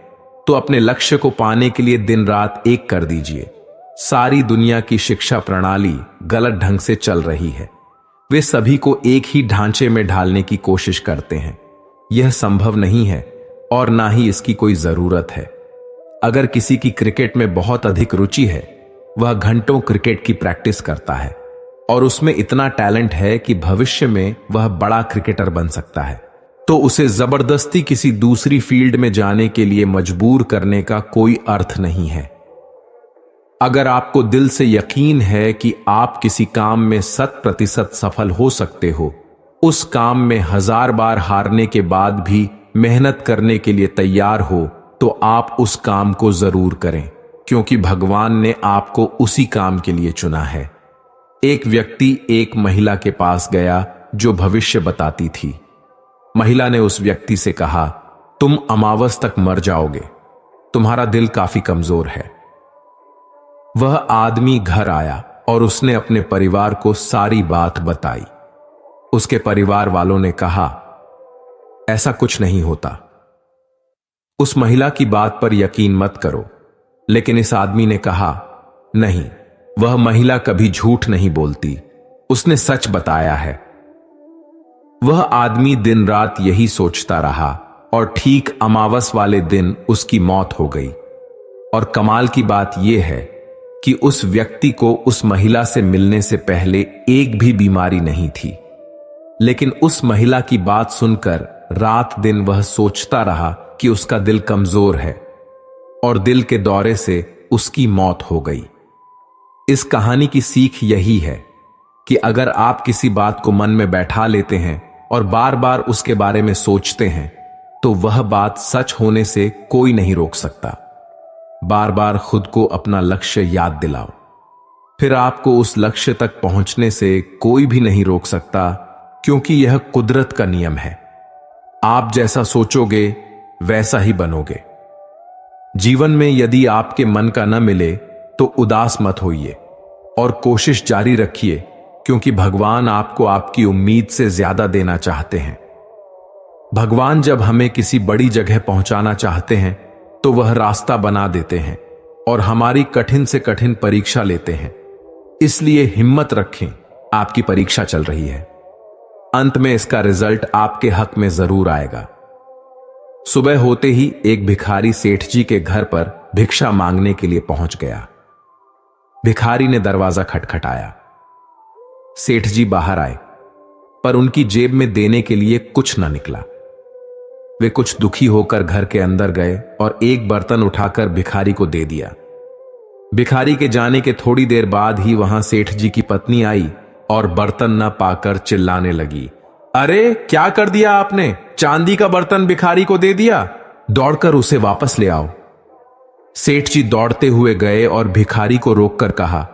तो अपने लक्ष्य को पाने के लिए दिन रात एक कर दीजिए। सारी दुनिया की शिक्षा प्रणाली गलत ढंग से चल रही है। वे सभी को एक ही ढांचे में ढालने की कोशिश करते हैं। यह संभव नहीं है और ना ही इसकी कोई जरूरत है। अगर किसी की क्रिकेट में बहुत अधिक रुचि है, वह घंटों क्रिकेट की प्रैक्टिस करता है और उसमें इतना टैलेंट है कि भविष्य में वह बड़ा क्रिकेटर बन सकता है, तो उसे जबरदस्ती किसी दूसरी फील्ड में जाने के लिए मजबूर करने का कोई अर्थ नहीं है। अगर आपको दिल से यकीन है कि आप किसी काम में 100% सफल हो सकते हो, उस काम में 1000 बार हारने के बाद भी मेहनत करने के लिए तैयार हो, तो आप उस काम को जरूर करें, क्योंकि भगवान ने आपको उसी काम के लिए चुना है। एक व्यक्ति एक महिला के पास गया जो भविष्य बताती थी। महिला ने उस व्यक्ति से कहा, तुम अमावस तक मर जाओगे, तुम्हारा दिल काफी कमजोर है। वह आदमी घर आया और उसने अपने परिवार को सारी बात बताई। उसके परिवार वालों ने कहा, ऐसा कुछ नहीं होता, उस महिला की बात पर यकीन मत करो। लेकिन इस आदमी ने कहा, नहीं, वह महिला कभी झूठ नहीं बोलती, उसने सच बताया है। वह आदमी दिन रात यही सोचता रहा और ठीक अमावस वाले दिन उसकी मौत हो गई। और कमाल की बात यह है कि उस व्यक्ति को उस महिला से मिलने से पहले एक भी बीमारी नहीं थी, लेकिन उस महिला की बात सुनकर रात दिन वह सोचता रहा कि उसका दिल कमजोर है और दिल के दौरे से उसकी मौत हो गई। इस कहानी की सीख यही है कि अगर आप किसी बात को मन में बैठा लेते हैं और बार बार उसके बारे में सोचते हैं, तो वह बात सच होने से कोई नहीं रोक सकता। बार बार खुद को अपना लक्ष्य याद दिलाओ, फिर आपको उस लक्ष्य तक पहुंचने से कोई भी नहीं रोक सकता, क्योंकि यह कुदरत का नियम है। आप जैसा सोचोगे वैसा ही बनोगे। जीवन में यदि आपके मन का न मिले तो उदास मत होइए और कोशिश जारी रखिए, क्योंकि भगवान आपको आपकी उम्मीद से ज्यादा देना चाहते हैं। भगवान जब हमें किसी बड़ी जगह पहुंचाना चाहते हैं तो वह रास्ता बना देते हैं और हमारी कठिन से कठिन परीक्षा लेते हैं। इसलिए हिम्मत रखें, आपकी परीक्षा चल रही है। अंत में इसका रिजल्ट आपके हक में जरूर आएगा। सुबह होते ही एक भिखारी सेठ जी के घर पर भिक्षा मांगने के लिए पहुंच गया। भिखारी ने दरवाजा खटखटाया। सेठ जी बाहर आए, पर उनकी जेब में देने के लिए कुछ न निकला। वे कुछ दुखी होकर घर के अंदर गए और एक बर्तन उठाकर भिखारी को दे दिया। भिखारी के जाने के थोड़ी देर बाद ही वहां सेठ जी की पत्नी आई और बर्तन न पाकर चिल्लाने लगी, अरे क्या कर दिया आपने? चांदी का बर्तन भिखारी को दे दिया, दौड़कर उसे वापस ले आओ। सेठ जी दौड़ते हुए गए और भिखारी को रोककर कहा,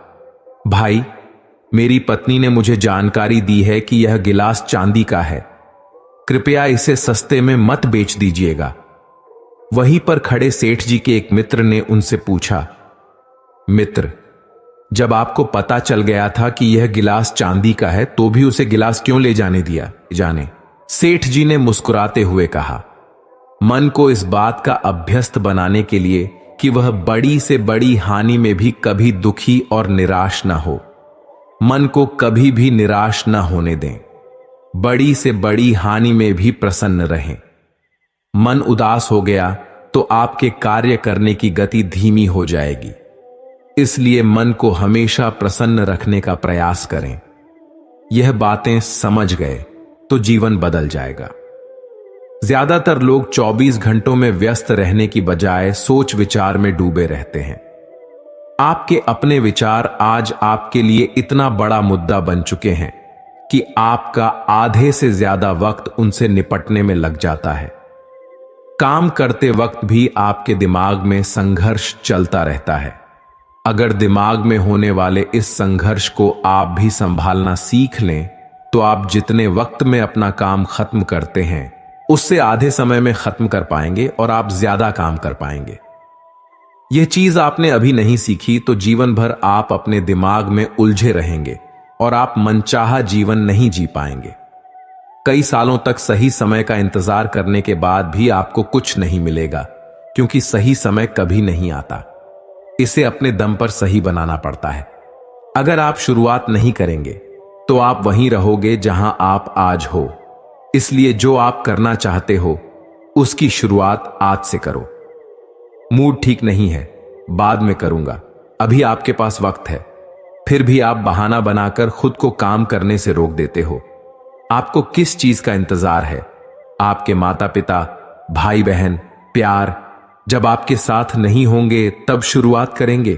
भाई, मेरी पत्नी ने मुझे जानकारी दी है कि यह गिलास चांदी का है, कृपया इसे सस्ते में मत बेच दीजिएगा। वहीं पर खड़े सेठ जी के एक मित्र ने उनसे पूछा, मित्र, जब आपको पता चल गया था कि यह गिलास चांदी का है तो भी उसे गिलास क्यों ले जाने दिया? जाने। सेठ जी ने मुस्कुराते हुए कहा, मन को इस बात का अभ्यस्त बनाने के लिए कि वह बड़ी से बड़ी हानि में भी कभी दुखी और निराश न हो। मन को कभी भी निराश न होने दें, बड़ी से बड़ी हानि में भी प्रसन्न रहें। मन उदास हो गया तो आपके कार्य करने की गति धीमी हो जाएगी। इसलिए मन को हमेशा प्रसन्न रखने का प्रयास करें। यह बातें समझ गए तो जीवन बदल जाएगा। ज्यादातर लोग 24 घंटों में व्यस्त रहने की बजाय सोच विचार में डूबे रहते हैं। आपके अपने विचार आज आपके लिए इतना बड़ा मुद्दा बन चुके हैं कि आपका आधे से ज्यादा वक्त उनसे निपटने में लग जाता है। काम करते वक्त भी आपके दिमाग में संघर्ष चलता रहता है। अगर दिमाग में होने वाले इस संघर्ष को आप भी संभालना सीख लें तो आप जितने वक्त में अपना काम खत्म करते हैं उससे आधे समय में खत्म कर पाएंगे और आप ज्यादा काम कर पाएंगे। यह चीज आपने अभी नहीं सीखी तो जीवन भर आप अपने दिमाग में उलझे रहेंगे और आप मनचाहा जीवन नहीं जी पाएंगे। कई सालों तक सही समय का इंतजार करने के बाद भी आपको कुछ नहीं मिलेगा, क्योंकि सही समय कभी नहीं आता। इसे अपने दम पर सही बनाना पड़ता है। अगर आप शुरुआत नहीं करेंगे तो आप वहीं रहोगे जहां आप आज हो। इसलिए जो आप करना चाहते हो उसकी शुरुआत आज से करो। मूड ठीक नहीं है, बाद में करूंगा, अभी आपके पास वक्त है, फिर भी आप बहाना बनाकर खुद को काम करने से रोक देते हो। आपको किस चीज का इंतजार है? आपके माता पिता, भाई बहन, प्यार जब आपके साथ नहीं होंगे तब शुरुआत करेंगे।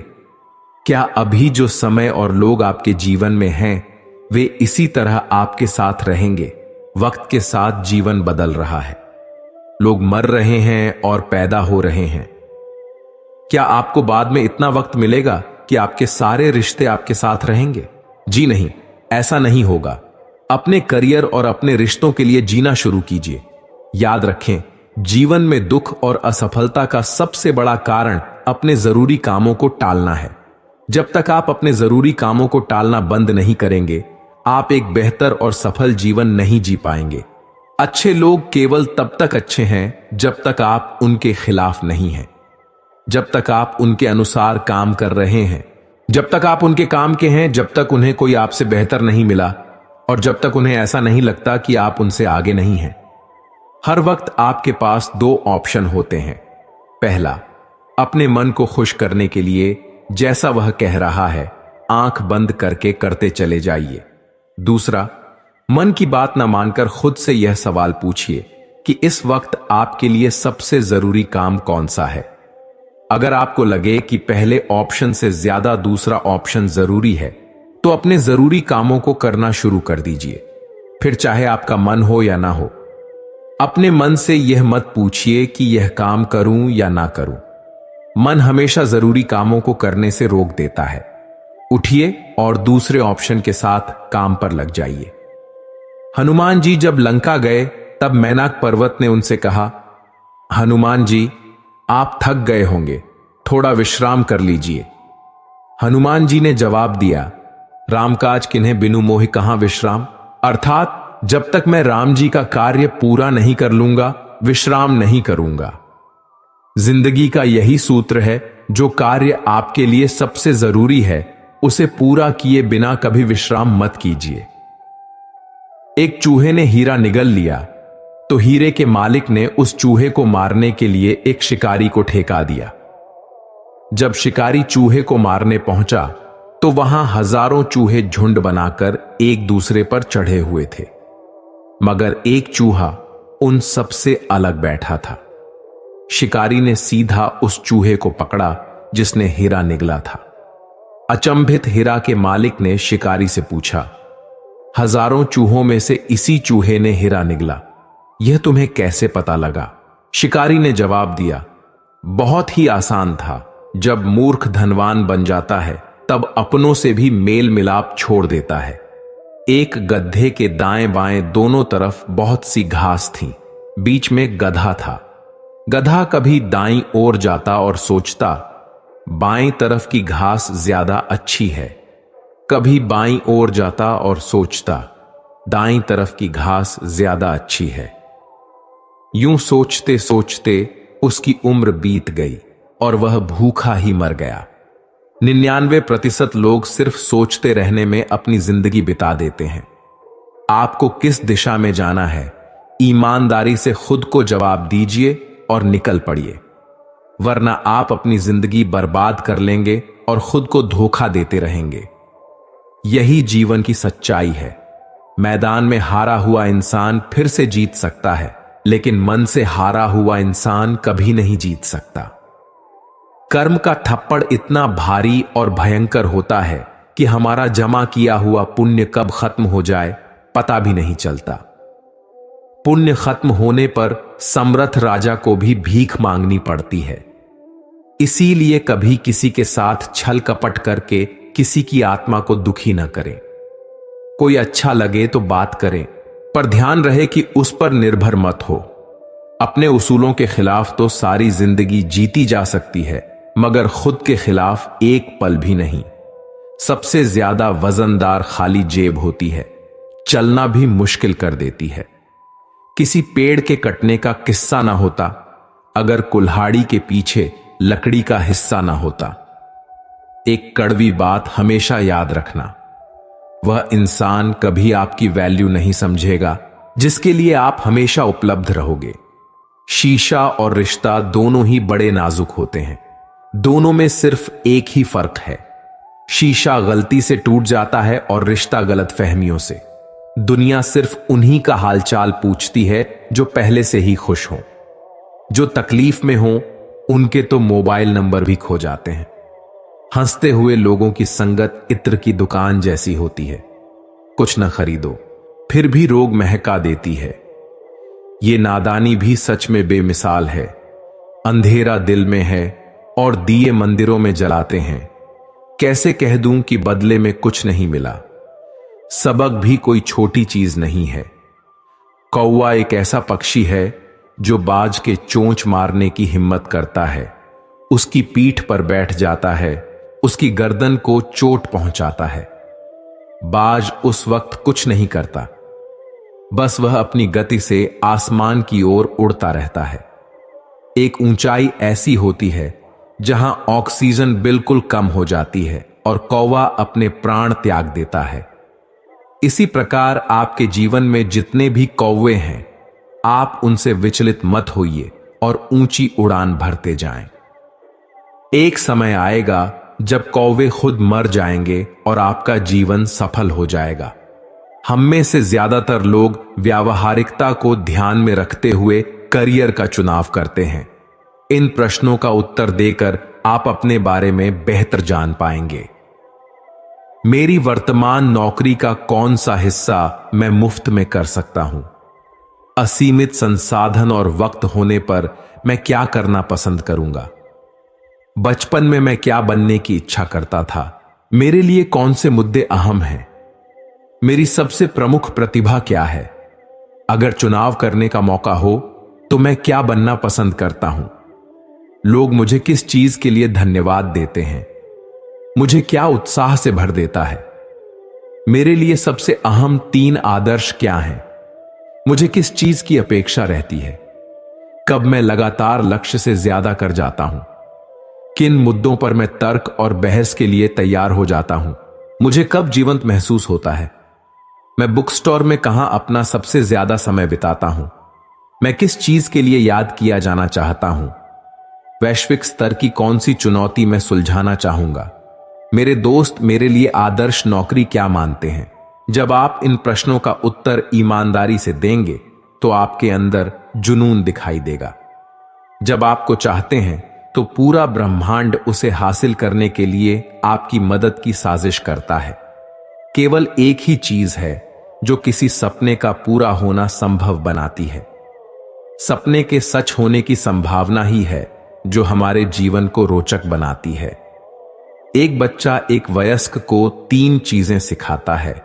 क्या अभी जो समय और लोग आपके जीवन में हैं वे इसी तरह आपके साथ रहेंगे? वक्त के साथ जीवन बदल रहा है, लोग मर रहे हैं और पैदा हो रहे हैं। क्या आपको बाद में इतना वक्त मिलेगा कि आपके सारे रिश्ते आपके साथ रहेंगे? जी नहीं, ऐसा नहीं होगा। अपने करियर और अपने रिश्तों के लिए जीना शुरू कीजिए। याद रखें, जीवन में दुख और असफलता का सबसे बड़ा कारण अपने जरूरी कामों को टालना है। जब तक आप अपने जरूरी कामों को टालना बंद नहीं करेंगे, आप एक बेहतर और सफल जीवन नहीं जी पाएंगे। अच्छे लोग केवल तब तक अच्छे हैं जब तक आप उनके खिलाफ नहीं हैं, जब तक आप उनके अनुसार काम कर रहे हैं, जब तक आप उनके काम के हैं, जब तक उन्हें कोई आपसे बेहतर नहीं मिला और जब तक उन्हें ऐसा नहीं लगता कि आप उनसे आगे नहीं हैं। हर वक्त आपके पास दो ऑप्शन होते हैं। पहला, अपने मन को खुश करने के लिए जैसा वह कह रहा है आंख बंद करके करते चले जाइए। दूसरा, मन की बात ना मानकर खुद से यह सवाल पूछिए कि इस वक्त आपके लिए सबसे जरूरी काम कौन सा है। अगर आपको लगे कि पहले ऑप्शन से ज्यादा दूसरा ऑप्शन जरूरी है तो अपने जरूरी कामों को करना शुरू कर दीजिए, फिर चाहे आपका मन हो या ना हो। अपने मन से यह मत पूछिए कि यह काम करूं या ना करूं। मन हमेशा जरूरी कामों को करने से रोक देता है। उठिए और दूसरे ऑप्शन के साथ काम पर लग जाइए। हनुमान जी जब लंका गए तब मैनाक पर्वत ने उनसे कहा, हनुमान जी, आप थक गए होंगे, थोड़ा विश्राम कर लीजिए। हनुमान जी ने जवाब दिया, रामकाज किन्हें बिनु मोहि कहां विश्राम। अर्थात जब तक मैं राम जी का कार्य पूरा नहीं कर लूंगा, विश्राम नहीं करूंगा। जिंदगी का यही सूत्र है, जो कार्य आपके लिए सबसे जरूरी है उसे पूरा किए बिना कभी विश्राम मत कीजिए। एक चूहे ने हीरा निगल लिया तो हीरे के मालिक ने उस चूहे को मारने के लिए एक शिकारी को ठेका दिया। जब शिकारी चूहे को मारने पहुंचा तो वहां हजारों चूहे झुंड बनाकर एक दूसरे पर चढ़े हुए थे, मगर एक चूहा उन सबसे अलग बैठा था। शिकारी ने सीधा उस चूहे को पकड़ा जिसने हीरा निगला था। अचंभित हीरा के मालिक ने शिकारी से पूछा, हजारों चूहों में से इसी चूहे ने हीरा निगला, यह तुम्हें कैसे पता लगा? शिकारी ने जवाब दिया, बहुत ही आसान था। जब मूर्ख धनवान बन जाता है तब अपनों से भी मेल मिलाप छोड़ देता है। एक गधे के दाएं बाएं दोनों तरफ बहुत सी घास थी, बीच में गधा था। गधा कभी दाईं ओर जाता और सोचता, बाईं तरफ की घास ज्यादा अच्छी है, कभी बाईं ओर जाता और सोचता, दाईं तरफ की घास ज्यादा अच्छी है। यूं सोचते सोचते उसकी उम्र बीत गई और वह भूखा ही मर गया। 99% लोग सिर्फ सोचते रहने में अपनी जिंदगी बिता देते हैं। आपको किस दिशा में जाना है, ईमानदारी से खुद को जवाब दीजिए और निकल पड़िए, वरना आप अपनी जिंदगी बर्बाद कर लेंगे और खुद को धोखा देते रहेंगे। यही जीवन की सच्चाई है। मैदान में हारा हुआ इंसान फिर से जीत सकता है, लेकिन मन से हारा हुआ इंसान कभी नहीं जीत सकता। कर्म का थप्पड़ इतना भारी और भयंकर होता है कि हमारा जमा किया हुआ पुण्य कब खत्म हो जाए पता भी नहीं चलता। पुण्य खत्म होने पर समर्थ राजा को भी भीख मांगनी पड़ती है। इसीलिए कभी किसी के साथ छल कपट करके किसी की आत्मा को दुखी न करें। कोई अच्छा लगे तो बात करें, पर ध्यान रहे कि उस पर निर्भर मत हो। अपने उसूलों के खिलाफ तो सारी जिंदगी जीती जा सकती है, मगर खुद के खिलाफ एक पल भी नहीं। सबसे ज्यादा वजनदार खाली जेब होती है, चलना भी मुश्किल कर देती है। किसी पेड़ के कटने का किस्सा ना होता अगर कुल्हाड़ी के पीछे लकड़ी का हिस्सा ना होता। एक कड़वी बात हमेशा याद रखना, वह इंसान कभी आपकी वैल्यू नहीं समझेगा जिसके लिए आप हमेशा उपलब्ध रहोगे। शीशा और रिश्ता दोनों ही बड़े नाजुक होते हैं, दोनों में सिर्फ एक ही फर्क है, शीशा गलती से टूट जाता है और रिश्ता गलतफहमियों से। दुनिया सिर्फ उन्हीं का हालचाल पूछती है जो पहले से ही खुश हों। जो तकलीफ में हों उनके तो मोबाइल नंबर भी खो जाते हैं। हंसते हुए लोगों की संगत इत्र की दुकान जैसी होती है, कुछ न खरीदो फिर भी रोग महका देती है। ये नादानी भी सच में बेमिसाल है। अंधेरा दिल में है और दिए मंदिरों में जलाते हैं, कैसे कह दूं कि बदले में कुछ नहीं मिला। सबक भी कोई छोटी चीज नहीं है। कौवा एक ऐसा पक्षी है जो बाज के चोंच मारने की हिम्मत करता है, उसकी पीठ पर बैठ जाता है, उसकी गर्दन को चोट पहुंचाता है। बाज उस वक्त कुछ नहीं करता, बस वह अपनी गति से आसमान की ओर उड़ता रहता है। एक ऊंचाई ऐसी होती है जहां ऑक्सीजन बिल्कुल कम हो जाती है और कौवा अपने प्राण त्याग देता है। इसी प्रकार आपके जीवन में जितने भी कौवे हैं, आप उनसे विचलित मत होइए और ऊंची उड़ान भरते जाएं। एक समय आएगा जब कौवे खुद मर जाएंगे और आपका जीवन सफल हो जाएगा। हम में से ज्यादातर लोग व्यावहारिकता को ध्यान में रखते हुए करियर का चुनाव करते हैं। इन प्रश्नों का उत्तर देकर आप अपने बारे में बेहतर जान पाएंगे। मेरी वर्तमान नौकरी का कौन सा हिस्सा मैं मुफ्त में कर सकता हूं? असीमित संसाधन और वक्त होने पर मैं क्या करना पसंद करूंगा? बचपन में मैं क्या बनने की इच्छा करता था? मेरे लिए कौन से मुद्दे अहम हैं? मेरी सबसे प्रमुख प्रतिभा क्या है? अगर चुनाव करने का मौका हो तो मैं क्या बनना पसंद करता हूं? लोग मुझे किस चीज के लिए धन्यवाद देते हैं? मुझे क्या उत्साह से भर देता है? मेरे लिए सबसे अहम 3 आदर्श क्या हैं? मुझे किस चीज की अपेक्षा रहती है? कब मैं लगातार लक्ष्य से ज्यादा कर जाता हूं? किन मुद्दों पर मैं तर्क और बहस के लिए तैयार हो जाता हूं? मुझे कब जीवंत महसूस होता है? मैं बुक स्टोर में कहां अपना सबसे ज्यादा समय बिताता हूं? मैं किस चीज के लिए याद किया जाना चाहता हूं? वैश्विक स्तर की कौन सी चुनौती मैं सुलझाना चाहूंगा? मेरे दोस्त मेरे लिए आदर्श नौकरी क्या मानते हैं? जब आप इन प्रश्नों का उत्तर ईमानदारी से देंगे तो आपके अंदर जुनून दिखाई देगा। जब आपको चाहते हैं तो पूरा ब्रह्मांड उसे हासिल करने के लिए आपकी मदद की साजिश करता है। केवल एक ही चीज है जो किसी सपने का पूरा होना संभव बनाती है। सपने के सच होने की संभावना ही है जो हमारे जीवन को रोचक बनाती है। एक बच्चा एक वयस्क को 3 चीजें सिखाता है: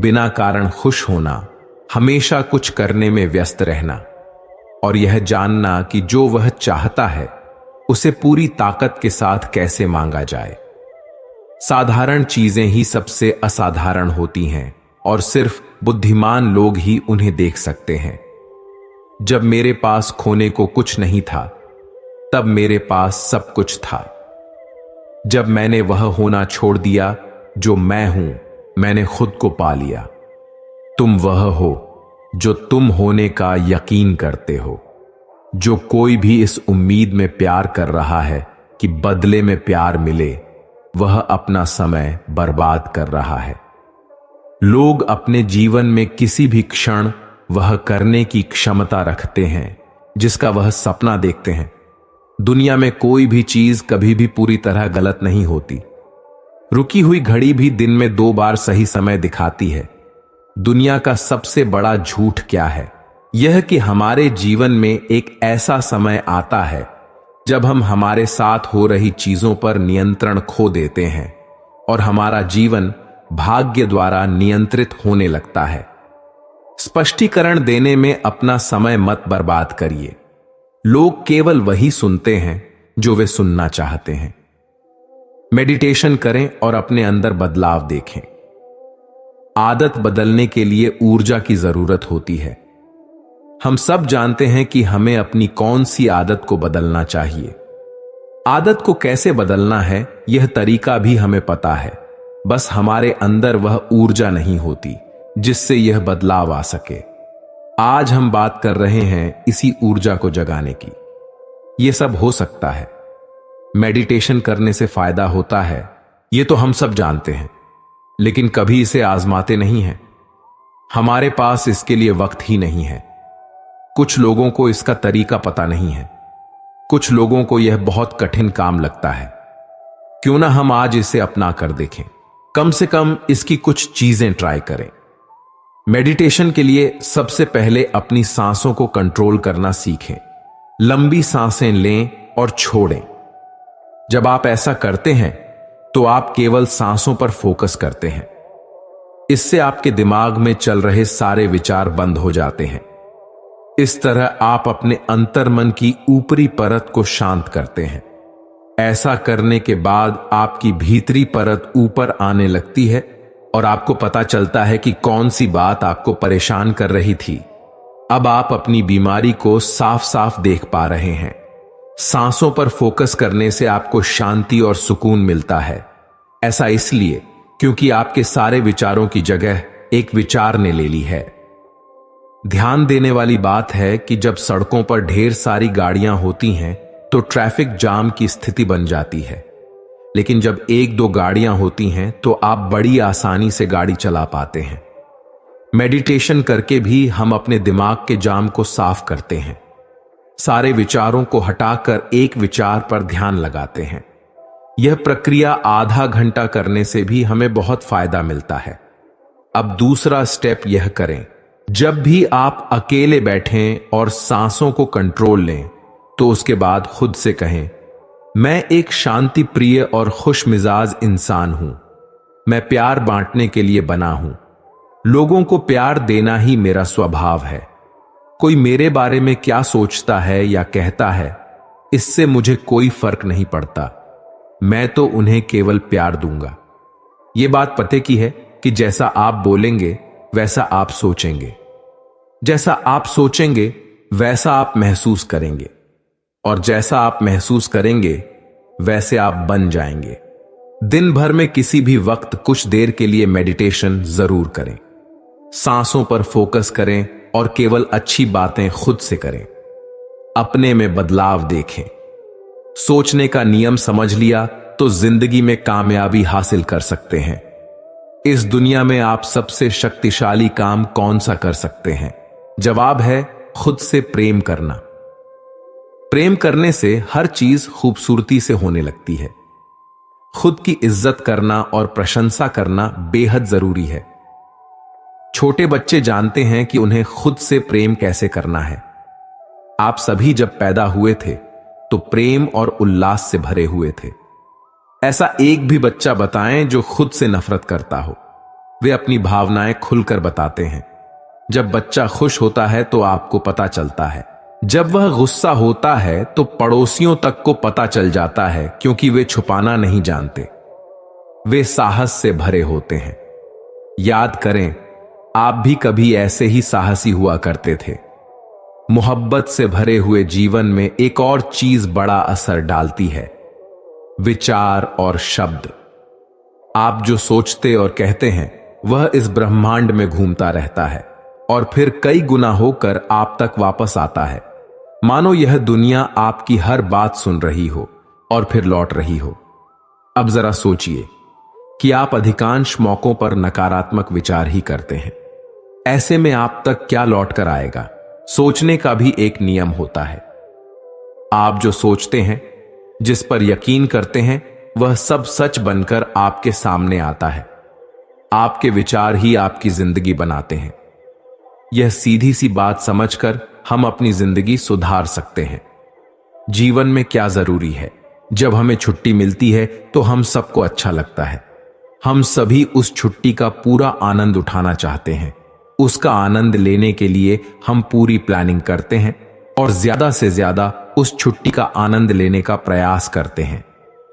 बिना कारण खुश होना, हमेशा कुछ करने में व्यस्त रहना, और यह जानना कि जो वह चाहता है उसे पूरी ताकत के साथ कैसे मांगा जाए। साधारण चीजें ही सबसे असाधारण होती हैं और सिर्फ बुद्धिमान लोग ही उन्हें देख सकते हैं। जब मेरे पास खोने को कुछ नहीं था, तब मेरे पास सब कुछ था। जब मैंने वह होना छोड़ दिया जो मैं हूं, मैंने खुद को पा लिया। तुम वह हो जो तुम होने का यकीन करते हो। जो कोई भी इस उम्मीद में प्यार कर रहा है कि बदले में प्यार मिले, वह अपना समय बर्बाद कर रहा है। लोग अपने जीवन में किसी भी क्षण वह करने की क्षमता रखते हैं जिसका वह सपना देखते हैं। दुनिया में कोई भी चीज कभी भी पूरी तरह गलत नहीं होती। रुकी हुई घड़ी भी दिन में 2 बार सही समय दिखाती है। दुनिया का सबसे बड़ा झूठ क्या है? यह कि हमारे जीवन में एक ऐसा समय आता है जब हम हमारे साथ हो रही चीजों पर नियंत्रण खो देते हैं और हमारा जीवन भाग्य द्वारा नियंत्रित होने लगता है। स्पष्टीकरण देने में अपना समय मत बर्बाद करिए। लोग केवल वही सुनते हैं जो वे सुनना चाहते हैं। मेडिटेशन करें और अपने अंदर बदलाव देखें। आदत बदलने के लिए ऊर्जा की जरूरत होती है। हम सब जानते हैं कि हमें अपनी कौन सी आदत को बदलना चाहिए। आदत को कैसे बदलना है, यह तरीका भी हमें पता है। बस हमारे अंदर वह ऊर्जा नहीं होती जिससे यह बदलाव आ सके। आज हम बात कर रहे हैं इसी ऊर्जा को जगाने की। यह सब हो सकता है। मेडिटेशन करने से फायदा होता है, यह तो हम सब जानते हैं, लेकिन कभी इसे आजमाते नहीं हैं। हमारे पास इसके लिए वक्त ही नहीं है। कुछ लोगों को इसका तरीका पता नहीं है। कुछ लोगों को यह बहुत कठिन काम लगता है। क्यों ना हम आज इसे अपना कर देखें। कम से कम इसकी कुछ चीजें ट्राई करें। मेडिटेशन के लिए सबसे पहले अपनी सांसों को कंट्रोल करना सीखें। लंबी सांसें लें और छोड़ें। जब आप ऐसा करते हैं तो आप केवल सांसों पर फोकस करते हैं। इससे आपके दिमाग में चल रहे सारे विचार बंद हो जाते हैं। इस तरह आप अपने अंतर्मन की ऊपरी परत को शांत करते हैं। ऐसा करने के बाद आपकी भीतरी परत ऊपर आने लगती है और आपको पता चलता है कि कौन सी बात आपको परेशान कर रही थी। अब आप अपनी बीमारी को साफ साफ देख पा रहे हैं। सांसों पर फोकस करने से आपको शांति और सुकून मिलता है। ऐसा इसलिए क्योंकि आपके सारे विचारों की जगह एक विचार ने ले ली है। ध्यान देने वाली बात है कि जब सड़कों पर ढेर सारी गाड़ियां होती हैं तो ट्रैफिक जाम की स्थिति बन जाती है, लेकिन जब 1-2 गाड़ियां होती हैं तो आप बड़ी आसानी से गाड़ी चला पाते हैं। मेडिटेशन करके भी हम अपने दिमाग के जाम को साफ करते हैं। सारे विचारों को हटाकर एक विचार पर ध्यान लगाते हैं। यह प्रक्रिया आधा घंटा करने से भी हमें बहुत फायदा मिलता है। अब दूसरा स्टेप यह करें, जब भी आप अकेले बैठें और सांसों को कंट्रोल लें तो उसके बाद खुद से कहें, मैं एक शांति प्रिय और खुश मिजाज इंसान हूं। मैं प्यार बांटने के लिए बना हूं। लोगों को प्यार देना ही मेरा स्वभाव है। कोई मेरे बारे में क्या सोचता है या कहता है, इससे मुझे कोई फर्क नहीं पड़ता। मैं तो उन्हें केवल प्यार दूंगा। यह बात पते की है कि जैसा आप बोलेंगे वैसा आप सोचेंगे। जैसा आप सोचेंगे वैसा आप महसूस करेंगे, और जैसा आप महसूस करेंगे वैसे आप बन जाएंगे। दिन भर में किसी भी वक्त कुछ देर के लिए मेडिटेशन जरूर करें। सांसों पर फोकस करें और केवल अच्छी बातें खुद से करें। अपने में बदलाव देखें। सोचने का नियम समझ लिया तो जिंदगी में कामयाबी हासिल कर सकते हैं। इस दुनिया में आप सबसे शक्तिशाली काम कौन सा कर सकते हैं? जवाब है खुद से प्रेम करना। प्रेम करने से हर चीज खूबसूरती से होने लगती है। खुद की इज्जत करना और प्रशंसा करना बेहद जरूरी है। छोटे बच्चे जानते हैं कि उन्हें खुद से प्रेम कैसे करना है। आप सभी जब पैदा हुए थे तो प्रेम और उल्लास से भरे हुए थे। ऐसा एक भी बच्चा बताएं जो खुद से नफरत करता हो। वे अपनी भावनाएं खुलकर बताते हैं। जब बच्चा खुश होता है तो आपको पता चलता है। जब वह गुस्सा होता है तो पड़ोसियों तक को पता चल जाता है, क्योंकि वे छुपाना नहीं जानते। वे साहस से भरे होते हैं। याद करें, आप भी कभी ऐसे ही साहसी हुआ करते थे। मोहब्बत से भरे हुए जीवन में एक और चीज बड़ा असर डालती है, विचार और शब्द। आप जो सोचते और कहते हैं वह इस ब्रह्मांड में घूमता रहता है और फिर कई गुना होकर आप तक वापस आता है। मानो यह दुनिया आपकी हर बात सुन रही हो और फिर लौट रही हो। अब जरा सोचिए कि आप अधिकांश मौकों पर नकारात्मक विचार ही करते हैं। ऐसे में आप तक क्या लौट कर आएगा? सोचने का भी एक नियम होता है। आप जो सोचते हैं, जिस पर यकीन करते हैं, वह सब सच बनकर आपके सामने आता है। आपके विचार ही आपकी जिंदगी बनाते हैं। यह सीधी सी बात समझकर हम अपनी जिंदगी सुधार सकते हैं। जीवन में क्या जरूरी है? जब हमें छुट्टी मिलती है तो हम सबको अच्छा लगता है। हम सभी उस छुट्टी का पूरा आनंद उठाना चाहते हैं। उसका आनंद लेने के लिए हम पूरी प्लानिंग करते हैं और ज्यादा से ज्यादा उस छुट्टी का आनंद लेने का प्रयास करते हैं।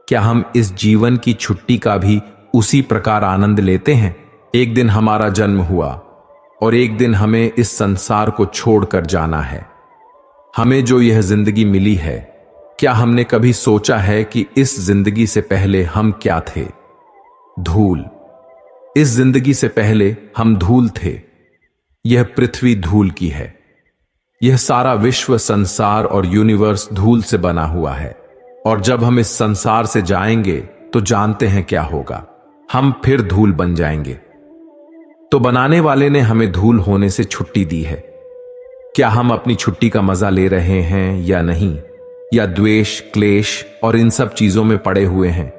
क्या हम इस जीवन की छुट्टी का भी उसी प्रकार आनंद लेते हैं? एक दिन हमारा जन्म हुआ और एक दिन हमें इस संसार को छोड़कर जाना है। हमें जो यह जिंदगी मिली है, क्या हमने कभी सोचा है कि इस जिंदगी से पहले हम क्या थे? धूल। इस जिंदगी से पहले हम धूल थे। यह पृथ्वी धूल की है। यह सारा विश्व, संसार और यूनिवर्स धूल से बना हुआ है। और जब हम इस संसार से जाएंगे तो जानते हैं क्या होगा? हम फिर धूल बन जाएंगे। तो बनाने वाले ने हमें धूल होने से छुट्टी दी है। क्या हम अपनी छुट्टी का मजा ले रहे हैं या नहीं? या द्वेष, क्लेश और इन सब चीजों में पड़े हुए हैं?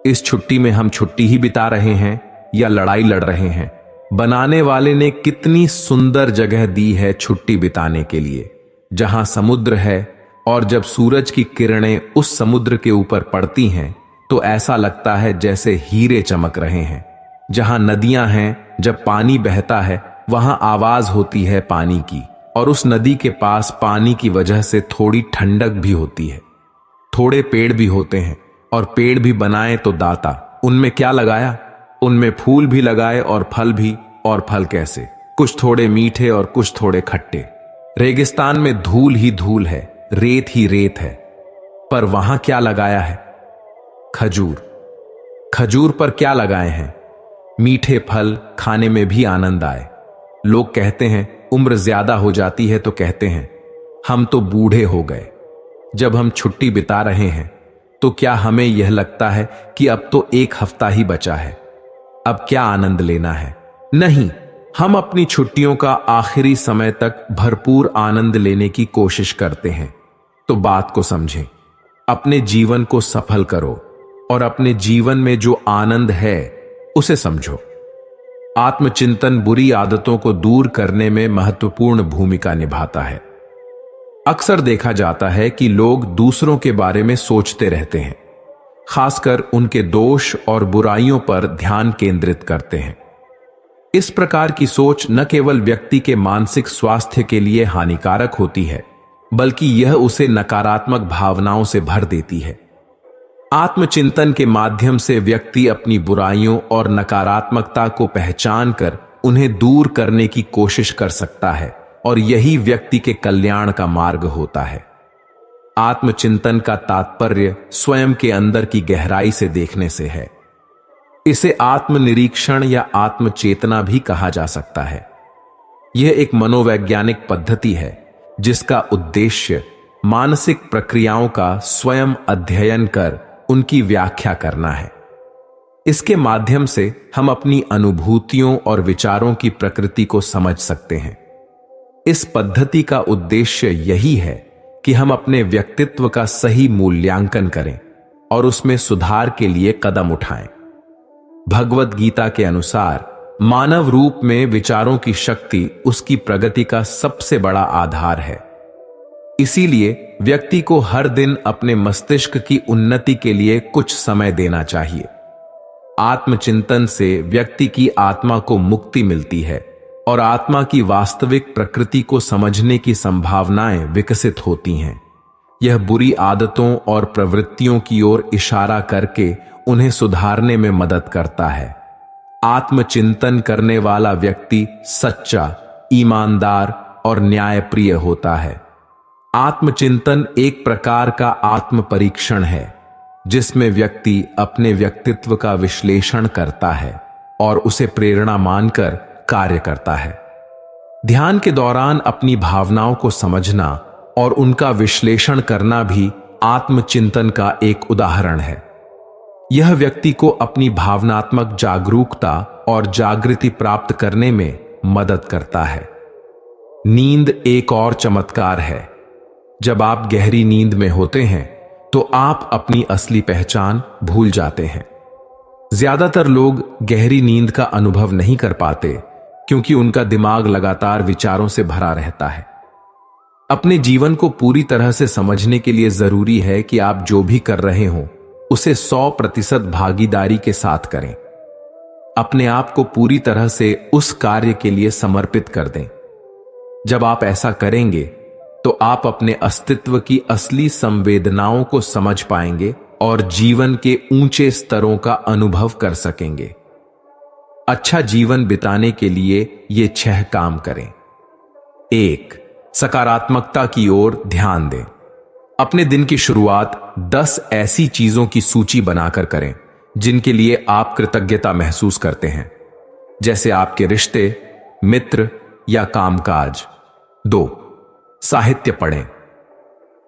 इस छुट्टी में हम छुट्टी ही बिता रहे हैं या लड़ाई लड़ रहे हैं? बनाने वाले ने कितनी सुंदर जगह दी है छुट्टी बिताने के लिए, जहां समुद्र है और जब सूरज की किरणें उस समुद्र के ऊपर पड़ती हैं तो ऐसा लगता है जैसे हीरे चमक रहे हैं। जहां नदियां हैं, जब पानी बहता है वहां आवाज होती है पानी की, और उस नदी के पास पानी की वजह से थोड़ी ठंडक भी होती है। थोड़े पेड़ भी होते हैं, और पेड़ भी बनाए तो दाता। उनमें क्या लगाया? उनमें फूल भी लगाए और फल भी। और फल कैसे? कुछ थोड़े मीठे और कुछ थोड़े खट्टे। रेगिस्तान में धूल ही धूल है, रेत ही रेत है, पर वहां क्या लगाया है? खजूर। खजूर पर क्या लगाए हैं? मीठे फल, खाने में भी आनंद आए। लोग कहते हैं उम्र ज्यादा हो जाती है तो कहते हैं हम तो बूढ़े हो गए। जब हम छुट्टी बिता रहे हैं तो क्या हमें यह लगता है कि अब तो एक हफ्ता ही बचा है, अब क्या आनंद लेना है? नहीं, हम अपनी छुट्टियों का आखिरी समय तक भरपूर आनंद लेने की कोशिश करते हैं। तो बात को समझें, अपने जीवन को सफल करो और अपने जीवन में जो आनंद है उसे समझो। आत्मचिंतन बुरी आदतों को दूर करने में महत्वपूर्ण भूमिका निभाता है। अक्सर देखा जाता है कि लोग दूसरों के बारे में सोचते रहते हैं, खासकर उनके दोष और बुराइयों पर ध्यान केंद्रित करते हैं। इस प्रकार की सोच न केवल व्यक्ति के मानसिक स्वास्थ्य के लिए हानिकारक होती है, बल्कि यह उसे नकारात्मक भावनाओं से भर देती है। आत्मचिंतन के माध्यम से व्यक्ति अपनी बुराइयों और नकारात्मकता को पहचान कर उन्हें दूर करने की कोशिश कर सकता है और यही व्यक्ति के कल्याण का मार्ग होता है। आत्मचिंतन का तात्पर्य स्वयं के अंदर की गहराई से देखने से है। इसे आत्मनिरीक्षण या आत्मचेतना भी कहा जा सकता है। यह एक मनोवैज्ञानिक पद्धति है जिसका उद्देश्य मानसिक प्रक्रियाओं का स्वयं अध्ययन कर उनकी व्याख्या करना है। इसके माध्यम से हम अपनी अनुभूतियों और विचारों की प्रकृति को समझ सकते हैं। इस पद्धति का उद्देश्य यही है कि हम अपने व्यक्तित्व का सही मूल्यांकन करें और उसमें सुधार के लिए कदम उठाएं। भगवद गीता के अनुसार मानव रूप में विचारों की शक्ति उसकी प्रगति का सबसे बड़ा आधार है। इसीलिए व्यक्ति को हर दिन अपने मस्तिष्क की उन्नति के लिए कुछ समय देना चाहिए। आत्मचिंतन से व्यक्ति की आत्मा को मुक्ति मिलती है और आत्मा की वास्तविक प्रकृति को समझने की संभावनाएं विकसित होती हैं। यह बुरी आदतों और प्रवृत्तियों की ओर इशारा करके उन्हें सुधारने में मदद करता है। आत्मचिंतन करने वाला व्यक्ति सच्चा, ईमानदार और न्यायप्रिय होता है। आत्मचिंतन एक प्रकार का आत्म परीक्षण है जिसमें व्यक्ति अपने व्यक्तित्व का विश्लेषण करता है और उसे प्रेरणा मानकर कार्य करता है। ध्यान के दौरान अपनी भावनाओं को समझना और उनका विश्लेषण करना भी आत्मचिंतन का एक उदाहरण है। यह व्यक्ति को अपनी भावनात्मक जागरूकता और जागृति प्राप्त करने में मदद करता है। नींद एक और चमत्कार है। जब आप गहरी नींद में होते हैं तो आप अपनी असली पहचान भूल जाते हैं। ज्यादातर लोग गहरी नींद का अनुभव नहीं कर पाते क्योंकि उनका दिमाग लगातार विचारों से भरा रहता है। अपने जीवन को पूरी तरह से समझने के लिए जरूरी है कि आप जो भी कर रहे हो उसे 100% भागीदारी के साथ करें। अपने आप को पूरी तरह से उस कार्य के लिए समर्पित कर दें। जब आप ऐसा करेंगे तो आप अपने अस्तित्व की असली संवेदनाओं को समझ पाएंगे और जीवन के ऊंचे स्तरों का अनुभव कर सकेंगे। अच्छा जीवन बिताने के लिए ये 6 काम करें। 1. सकारात्मकता की ओर ध्यान दें। अपने दिन की शुरुआत 10 ऐसी चीजों की सूची बनाकर करें जिनके लिए आप कृतज्ञता महसूस करते हैं, जैसे आपके रिश्ते, मित्र या कामकाज। 2. साहित्य पढ़ें।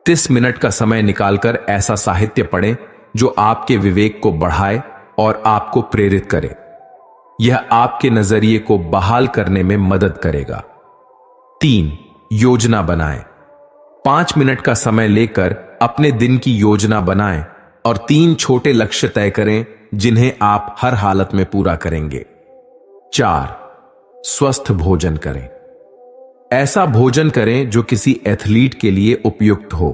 30 मिनट का समय निकालकर ऐसा साहित्य पढ़ें जो आपके विवेक को बढ़ाए और आपको प्रेरित करे। यह आपके नजरिए को बहाल करने में मदद करेगा। 3. योजना बनाएं। 5 मिनट का समय लेकर अपने दिन की योजना बनाएं और 3 छोटे लक्ष्य तय करें जिन्हें आप हर हालत में पूरा करेंगे। 4. स्वस्थ भोजन करें। ऐसा भोजन करें जो किसी एथलीट के लिए उपयुक्त हो।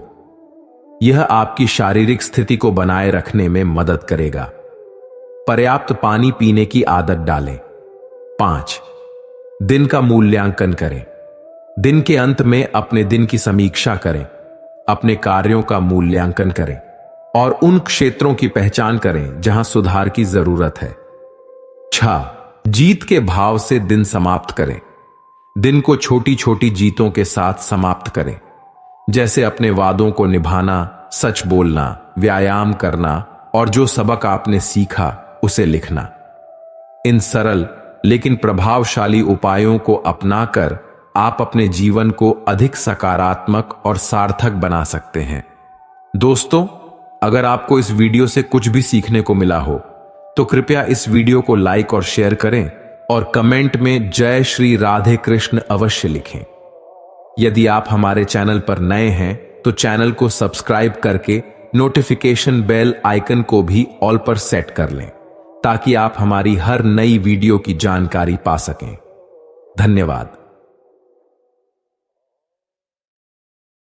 यह आपकी शारीरिक स्थिति को बनाए रखने में मदद करेगा। पर्याप्त पानी पीने की आदत डालें। 5. दिन का मूल्यांकन करें। दिन के अंत में अपने दिन की समीक्षा करें, अपने कार्यों का मूल्यांकन करें और उन क्षेत्रों की पहचान करें जहां सुधार की जरूरत है। 6. जीत के भाव से दिन समाप्त करें। दिन को छोटी छोटी जीतों के साथ समाप्त करें, जैसे अपने वादों को निभाना, सच बोलना, व्यायाम करना और जो सबक आपने सीखा उसे लिखना। इन सरल लेकिन प्रभावशाली उपायों को अपनाकर आप अपने जीवन को अधिक सकारात्मक और सार्थक बना सकते हैं। दोस्तों, अगर आपको इस वीडियो से कुछ भी सीखने को मिला हो तो कृपया इस वीडियो को लाइक और शेयर करें और कमेंट में जय श्री राधे कृष्ण अवश्य लिखें। यदि आप हमारे चैनल पर नए हैं तो चैनल को सब्सक्राइब करके नोटिफिकेशन बेल आइकन को भी ऑल पर सेट कर लें ताकि आप हमारी हर नई वीडियो की जानकारी पा सकें। धन्यवाद।